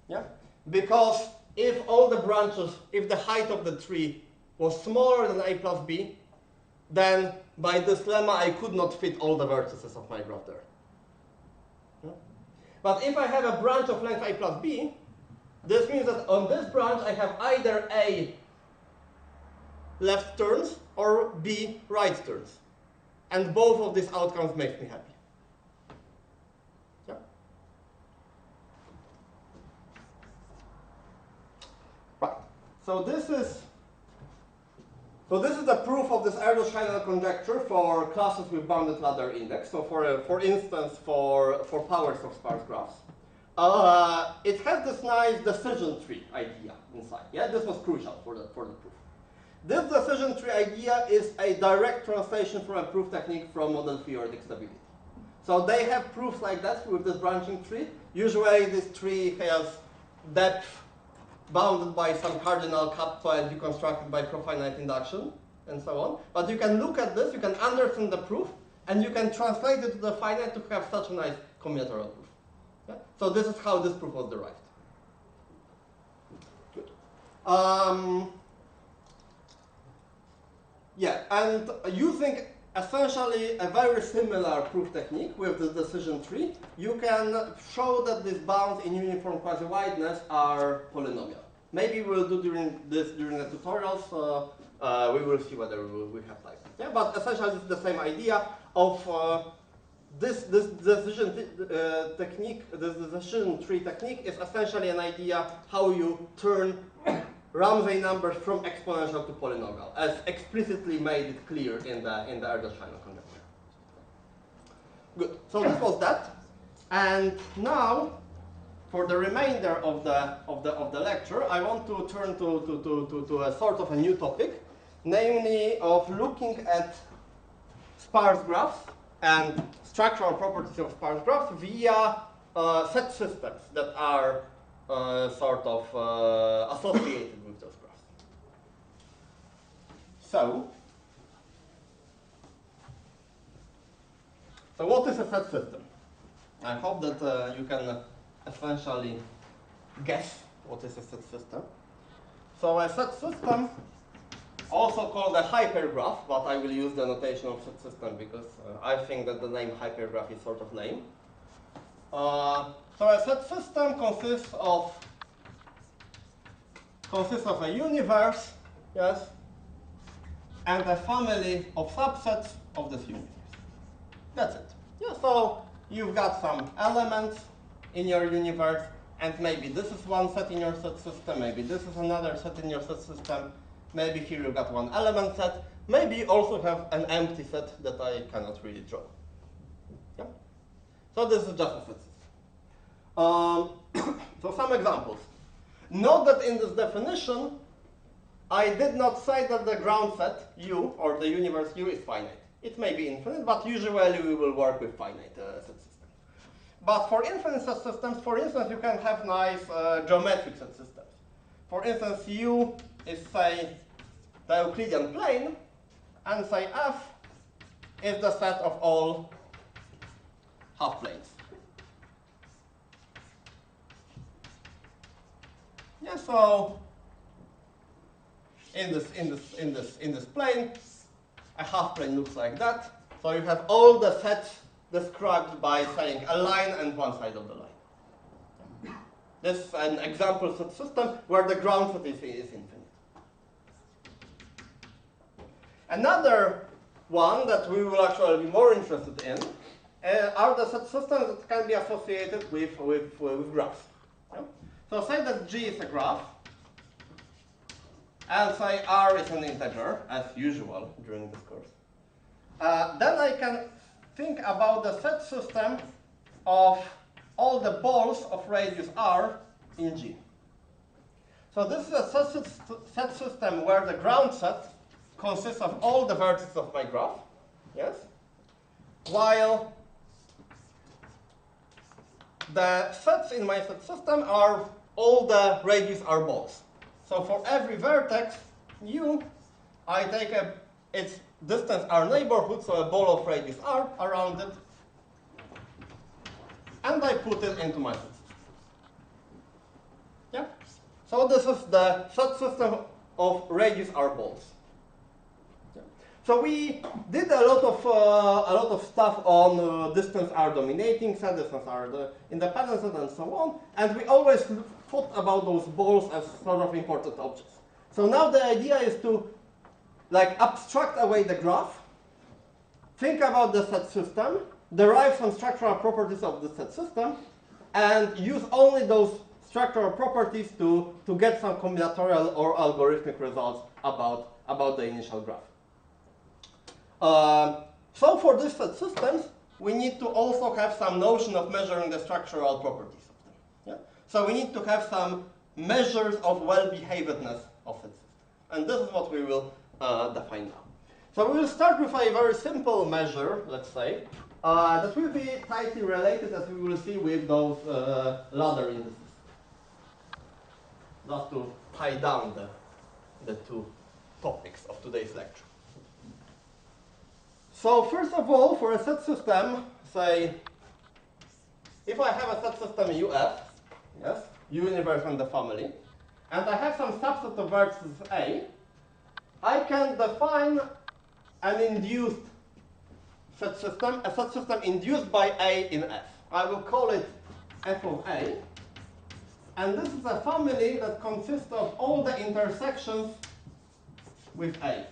Yeah? Because if all the branches, if the height of the tree was smaller than a plus b, then by this lemma I could not fit all the vertices of my graph there. Yeah? But if I have a branch of length a plus b, this means that on this branch I have either a left turns or b right turns. And both of these outcomes make me happy. Yeah? Right. So this is the proof of this Erdos-Scheinel conjecture for classes with bounded ladder index. So for instance, for powers of sparse graphs. It has this nice decision tree idea inside. Yeah, this was crucial for the proof. This decision tree idea is a direct translation from a proof technique from model theoretic stability. So they have proofs like that with this branching tree. Usually this tree has depth bounded by some cardinal kappa deconstructed by profinite induction, and so on. But you can look at this, you can understand the proof, and you can translate it to the finite to have such a nice combinatorial proof. Yeah? So this is how this proof was derived. Good. Yeah, and using essentially a very similar proof technique with the decision tree, you can show that these bounds in uniform quasi-wideness are polynomial. Maybe we'll do during the tutorials. We will see whether we have time. Yeah, but essentially it's the same idea of this decision technique. This decision tree technique is essentially an idea how you turn Runway numbers from exponential to polynomial, as explicitly made it clear in the Erdős-Feynman conjecture. Good. So this was that, and now for the remainder of the lecture, I want to turn to a sort of a new topic, namely of looking at sparse graphs and structural properties of sparse graphs via set systems that are sort of associated with those graphs. So what is a set system? I hope that you can essentially guess what is a set system. So a set system, also called a hypergraph, but I will use the notation of set system because I think that the name hypergraph is sort of lame. So a set system consists of a universe, yes, and a family of subsets of this universe. That's it. Yeah, so you've got some elements in your universe, and maybe this is one set in your set system, maybe this is another set in your set system, maybe here you've got one element set, maybe you also have an empty set that I cannot really draw. Yeah? So this is just a set system. So some examples. Note that in this definition, I did not say that the ground set U, or the universe U, is finite. It may be infinite, but usually we will work with finite set systems. But for infinite set systems, for instance, you can have nice geometric set systems. For instance, U is, say, the Euclidean plane, and say F is the set of all half planes. Yeah, so in this plane, a half plane looks like that. So you have all the sets described by saying a line and one side of the line. This is an example set system where the ground set is infinite. Another one that we will actually be more interested in are the set systems that can be associated with graphs. Yeah? So say that G is a graph, and say R is an integer, as usual during this course. Then I can think about the set system of all the balls of radius R in G. So this is a set system where the ground set consists of all the vertices of my graph, yes? While the sets in my set system are all the radius R balls. So for every vertex U, I take its distance R neighborhood, so a ball of radius R around it, and I put it into my set system. Yeah? So this is the set system of radius R balls. Yeah. So we did a lot of stuff on distance R dominating set, distance R independent set, and so on, and we always thought about those balls as sort of important objects. So now the idea is to abstract away the graph, think about the set system, derive some structural properties of the set system, and use only those structural properties to get some combinatorial or algorithmic results about the initial graph. So for these set systems, we need to also have some notion of measuring the structural properties of them. Yeah? So we need to have some measures of well-behavedness of set system. And this is what we will define now. So we will start with a very simple measure, let's say, that will be tightly related, as we will see, with those ladder indices. just to tie down the two topics of today's lecture. So first of all, for a set system, say, if I have a set system UF, yes, universe and the family, and I have some subset of vertices A, I can define an induced set system, a set system induced by A in F. I will call it F of A, and this is a family that consists of all the intersections with A.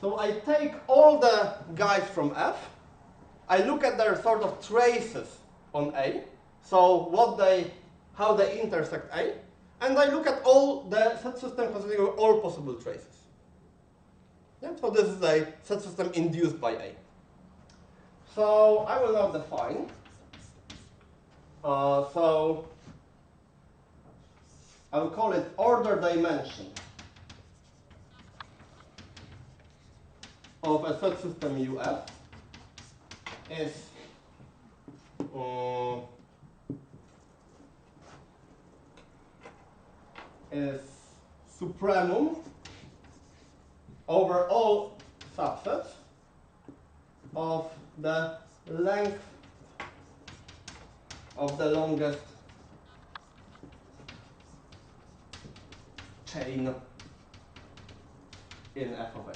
So I take all the guys from F, I look at their sort of traces on A, so how they intersect A, and I look at all the set system considering all possible traces. Yeah? So this is a set system induced by A. So I will now define. So I will call it order dimension of a set system UF is supremum over all subsets of the length of the longest chain in F of A.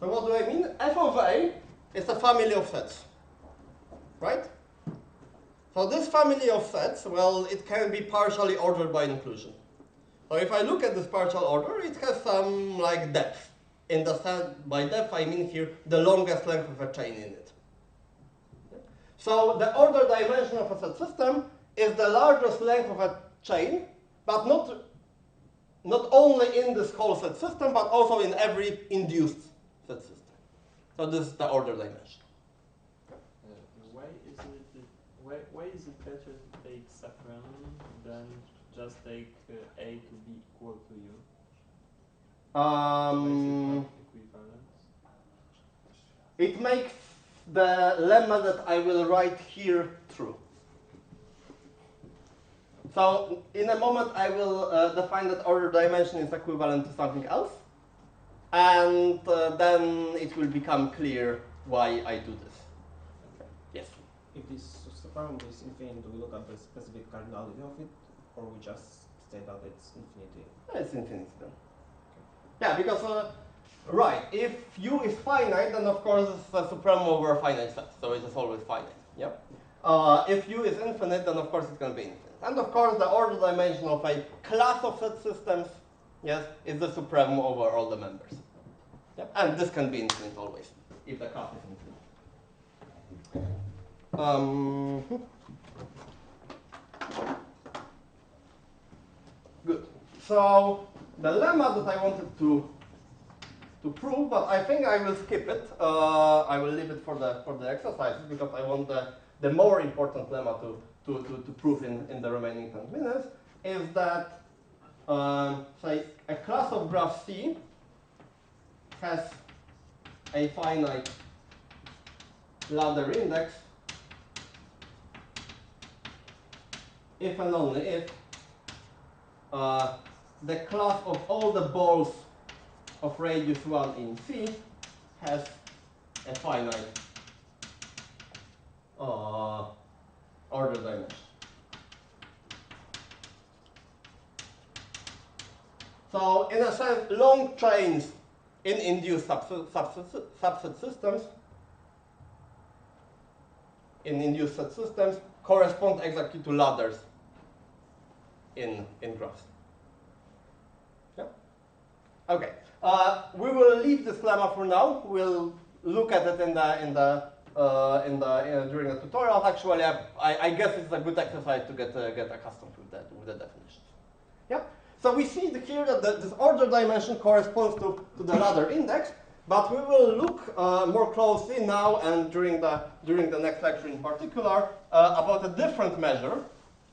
So what do I mean? F of A is a family of sets, right? So this family of sets, well, it can be partially ordered by inclusion. So if I look at this partial order, it has some like depth. In the set, by depth I mean here the longest length of a chain in it. So the order dimension of a set system is the largest length of a chain, but not only in this whole set system, but also in every induced set system. So this is the order dimension. Why is it better to take supremum than just take A to be equal to U? Why is it not equivalent? It makes the lemma that I will write here true. So in a moment I will define that order dimension is equivalent to something else, and then it will become clear why I do this. Yes? If this supremum is infinite, do we look at the specific cardinality of it, or we just say that it's infinity? It's infinity then. Yeah, because, right, if U is finite, then of course it's a supremum over a finite set, so it is always finite. Yeah? If U is infinite, then of course it's going to be infinite. And of course the order dimension of a class of set systems, yes, is the supremum over all the members. Yeah? And this can be infinite always, if the class is infinite. Good. So the lemma that I wanted to prove, but I think I will skip it. I will leave it for the exercises because I want the more important lemma to prove in the remaining 10 minutes, is that say a class of graph C has a finite ladder index if and only if the class of all the balls of radius 1 in C has a finite order dimension. So in a sense, long chains in induced subset systems, in induced set systems, correspond exactly to ladders in graphs. Yeah? Okay. We will leave this lemma for now. We'll look at it during the tutorial. Actually, I guess it's a good exercise to get accustomed with the definitions. Yeah. So we see here that this order dimension corresponds to the ladder index, but we will look more closely now and during the next lecture in particular about a different measure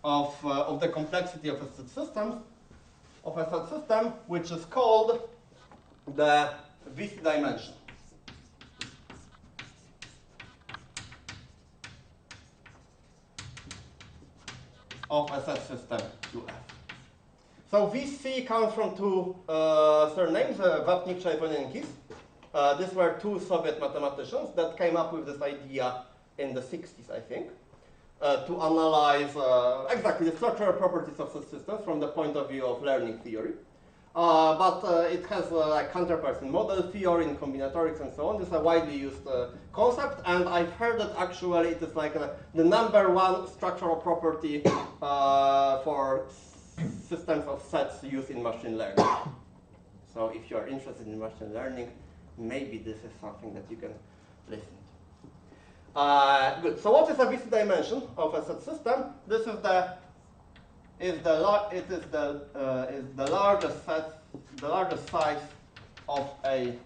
of the complexity of a set system, which is called the VC dimension. of a set system UF. So VC comes from two surnames, Wapnik and Kis. These were two Soviet mathematicians that came up with this idea in the 60s, I think, to analyze exactly the structural properties of such systems from the point of view of learning theory. But it has like counterparts in model theory, in combinatorics, and so on. This is a widely used concept, and I've heard that actually it is like the #1 structural property for systems of sets used in machine learning. So if you are interested in machine learning, maybe this is something that you can listen to. Good. So what is a VC dimension of a set system? This is the largest size of a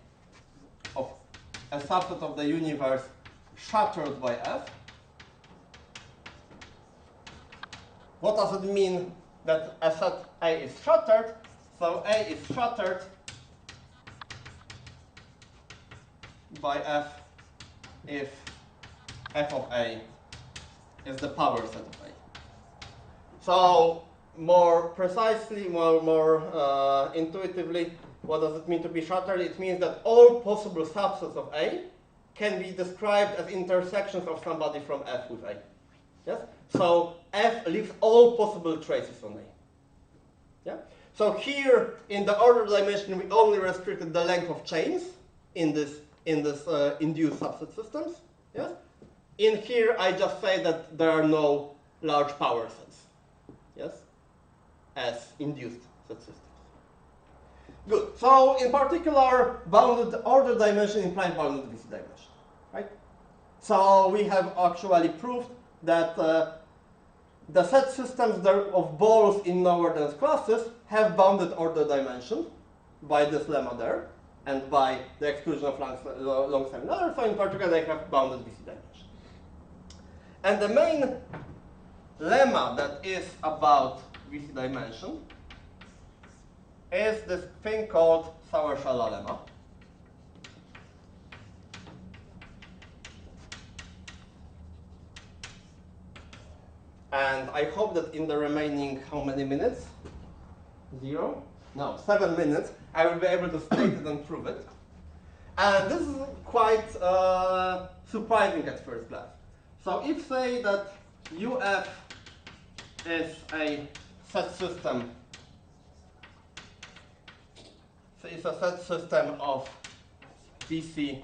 subset of the universe shattered by F. What does it mean that a set A is shattered? So A is shattered by F if F of A is the power set of A. So more precisely, more intuitively, what does it mean to be shattered? It means that all possible subsets of A can be described as intersections of somebody from F with A. Yes? So F leaves all possible traces on A. Yeah? So here in the order dimension, we only restricted the length of chains in this induced subset systems. Yes? In here, I just say that there are no large power sets. Yes? As induced set systems. Good. So in particular, bounded order dimension implies bounded VC dimension. Right? So we have actually proved that the set systems of balls in lower dense classes have bounded order dimension by this lemma there, and by the exclusion of long seminar. So in particular, they have bounded VC dimension. And the main lemma that is about VC dimension is this thing called Sauer-Schaller lemma. And I hope that in the remaining, how many minutes? 0? No, 7 minutes, I will be able to state it and prove it. And this is quite surprising at first glance. So if say that UF is a set system, so it's a set system of VC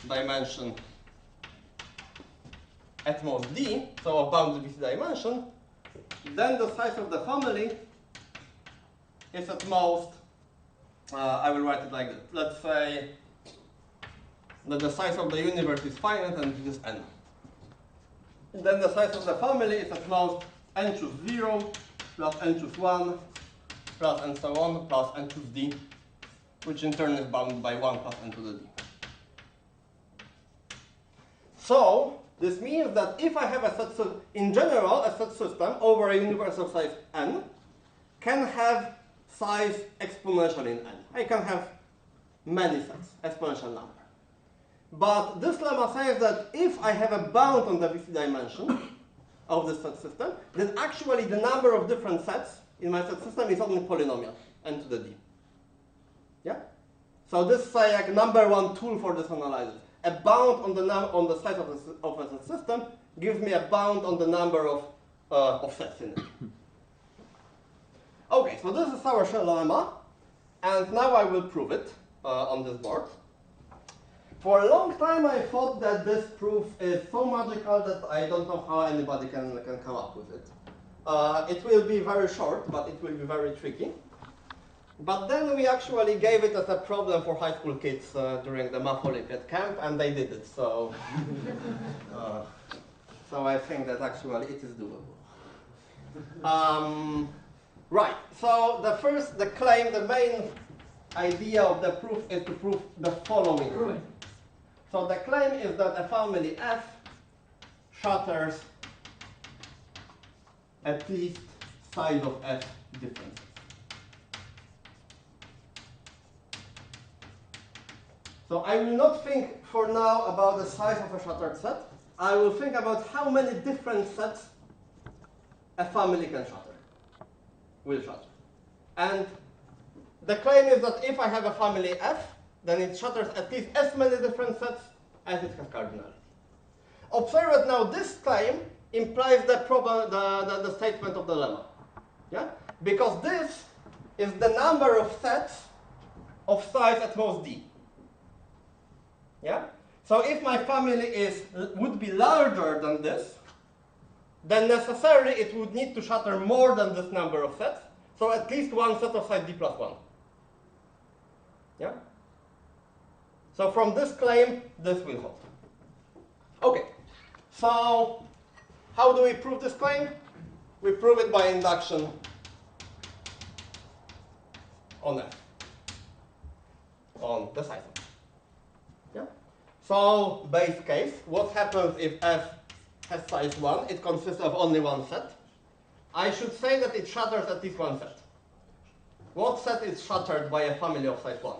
dimension at most D, so of bounded VC dimension, then the size of the family is at most, I will write it like this. Let's say that the size of the universe is finite and it is n. And then the size of the family is at most n choose 0 plus n choose 1 plus and so on plus n choose d, which in turn is bounded by 1 plus n to the d. So this means that if I have a set system, in general, a set system over a universe of size n can have size exponential in n. I can have many sets, exponential number. But this lemma says that if I have a bound on the VC dimension of the set system, then actually the number of different sets in my set system is only polynomial, n to the d. Yeah? So this is like #1 tool for this analysis. A bound on the size of a set system gives me a bound on the number of sets in it. Okay, so this is our Shell lemma, and now I will prove it on this board. For a long time, I thought that this proof is so magical that I don't know how anybody can come up with it. It will be very short, but it will be very tricky. But then we actually gave it as a problem for high school kids during the Math Olympiad camp, and they did it. So, so I think that actually it is doable. Right. So the claim, the main idea of the proof is to prove the following. So the claim is that a family F shatters at least size of F differences. So I will not think for now about the size of a shattered set. I will think about how many different sets a family can shatter, will shatter. And the claim is that if I have a family F, then it shatters at least as many different sets as it has cardinality. Observe that now this claim implies the statement of the lemma. Yeah? Because this is the number of sets of size at most d. Yeah? So if my family would be larger than this, then necessarily it would need to shatter more than this number of sets. So at least one set of size d plus 1. Yeah? So from this claim, this will hold. Okay. So how do we prove this claim? We prove it by induction on F, on the size of F. Yeah? So base case, what happens if F has size 1? It consists of only one set. I should say that it shatters at least one set. What set is shattered by a family of size 1?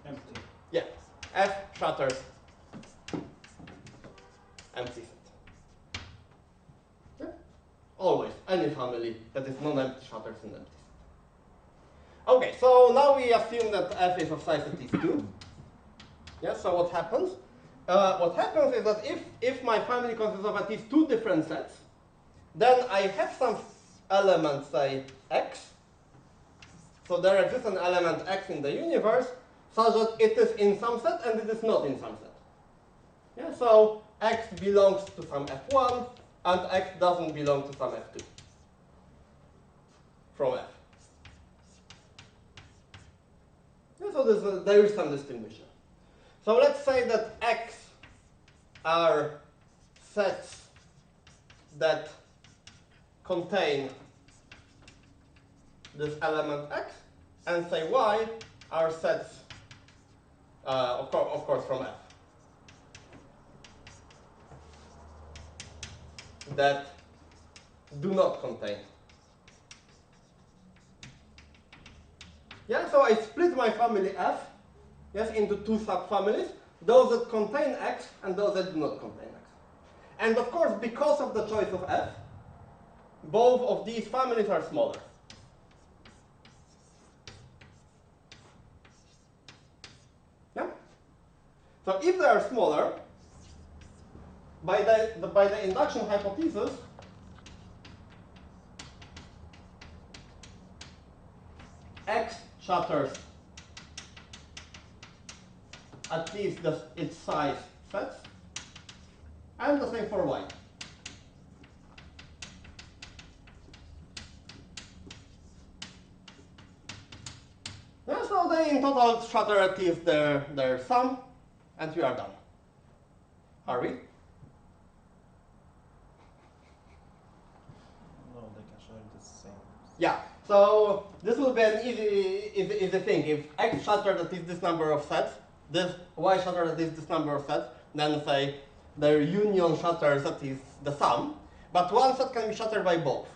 Empty. Yeah, F shatters empty set. Yeah? Always, any family that is non-empty shatters an empty set. Okay, so now we assume that F is of size at least 2. Yeah, so what happens? What happens is that if my family consists of at least 2 different sets, then I have some element, say, x. So there exists an element x in the universe, such that it is in some set and it is not in some set. Yeah, so x belongs to some f1 and x doesn't belong to some f2 from f. Yeah, so there is some distinguishing. So let's say that x are sets that contain this element x, and say y are sets, of course, from f that do not contain. Yeah, so I split my family f, yes, into 2 subfamilies, those that contain x and those that do not contain x. And of course, because of the choice of f, both of these families are smaller. Yeah? So if they are smaller, by the induction hypothesis, x shatters at least its size sets, and the same for y. Yeah, so they in total shatter at least their sum, and we are done. Are we? No, they can share the same. Yeah. So this will be an easy thing. If x shattered at least this number of sets, this y shattered at least this number of sets, then say their union shatters at least the sum. But one set can be shattered by both,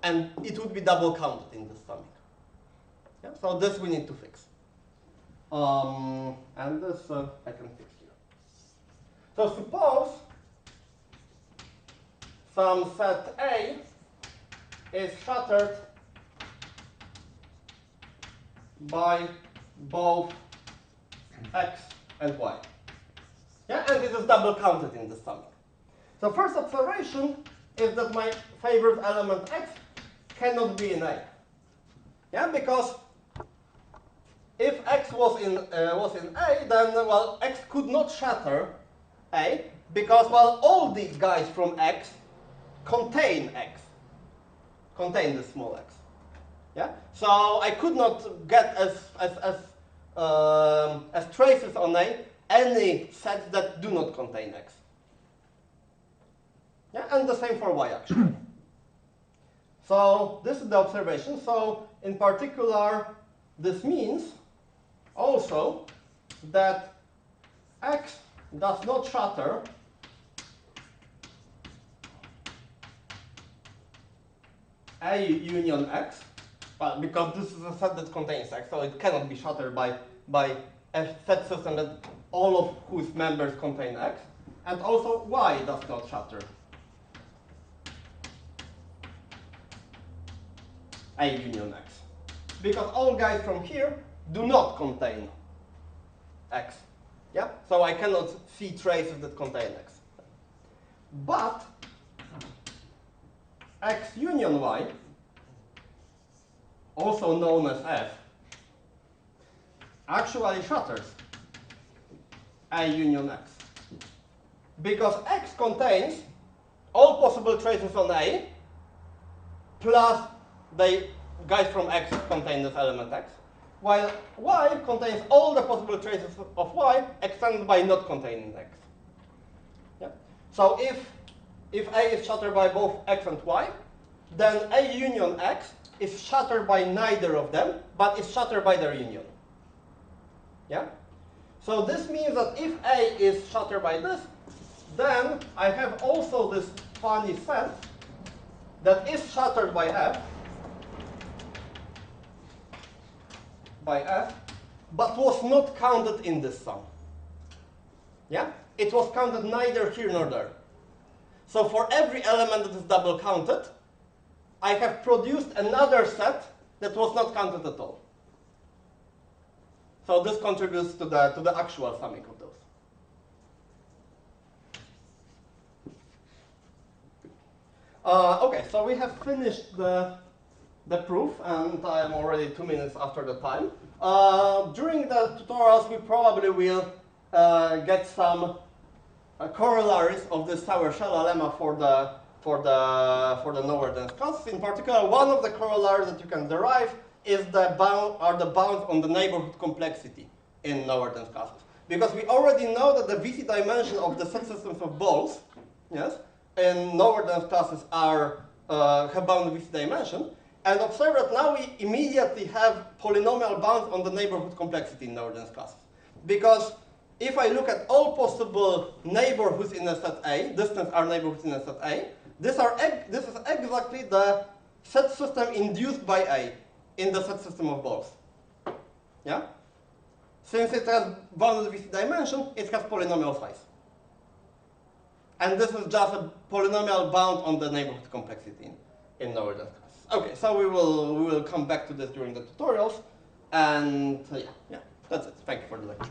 and it would be double counted in this summing. Yeah? So this we need to fix. And this I can fix here. So suppose some set A is shattered by both x and y. Yeah, and it is double counted in this summing. So first observation is that my favorite element x cannot be in A. Yeah, because if x was in A, then well, x could not shatter A because well, all these guys from x contain x, contain the small x. Yeah, so I could not get as traces on A any sets that do not contain x. Yeah, and the same for y actually. So this is the observation. So in particular, this means also that x does not shatter A union x, well, because this is a set that contains x, so it cannot be shattered by a set system that all of whose members contain x, and also y does not shatter A union X. Because all guys from here do not contain X. Yeah? So I cannot see traces that contain X. But X union Y, also known as F, actually shatters A union X. Because X contains all possible traces on A, plus the guys from X contain this element X, while Y contains all the possible traces of Y extended by not containing X. Yeah? So if A is shattered by both X and Y, then A union X is shattered by neither of them, but is shattered by their union. Yeah? So this means that if A is shattered by this, then I have also this funny set that is shattered by F, but was not counted in this sum. Yeah? It was counted neither here nor there. So for every element that is double counted, I have produced another set that was not counted at all. So this contributes to the actual summing of those. Okay, so we have finished the proof, and I'm already 2 minutes after the time. During the tutorials, we probably will get some corollaries of this sour shell lemma for the lower dense classes. In particular, one of the corollaries that you can derive is the bounds on the neighborhood complexity in lower dense classes. Because we already know that the VC dimension of the subsystems of balls, yes, in lower dense classes have bound VC dimension. And observe that now we immediately have polynomial bounds on the neighborhood complexity in lower dense classes. Because if I look at all possible neighborhoods in a set A, distance are neighborhoods in a set A, this is exactly the set system induced by A in the set system of balls. Yeah? Since it has bounded VC dimension, it has polynomial size. And this is just a polynomial bound on the neighborhood complexity in lower dense classes. Okay, so we will come back to this during the tutorials, and yeah, that's it. Thank you for the lecture.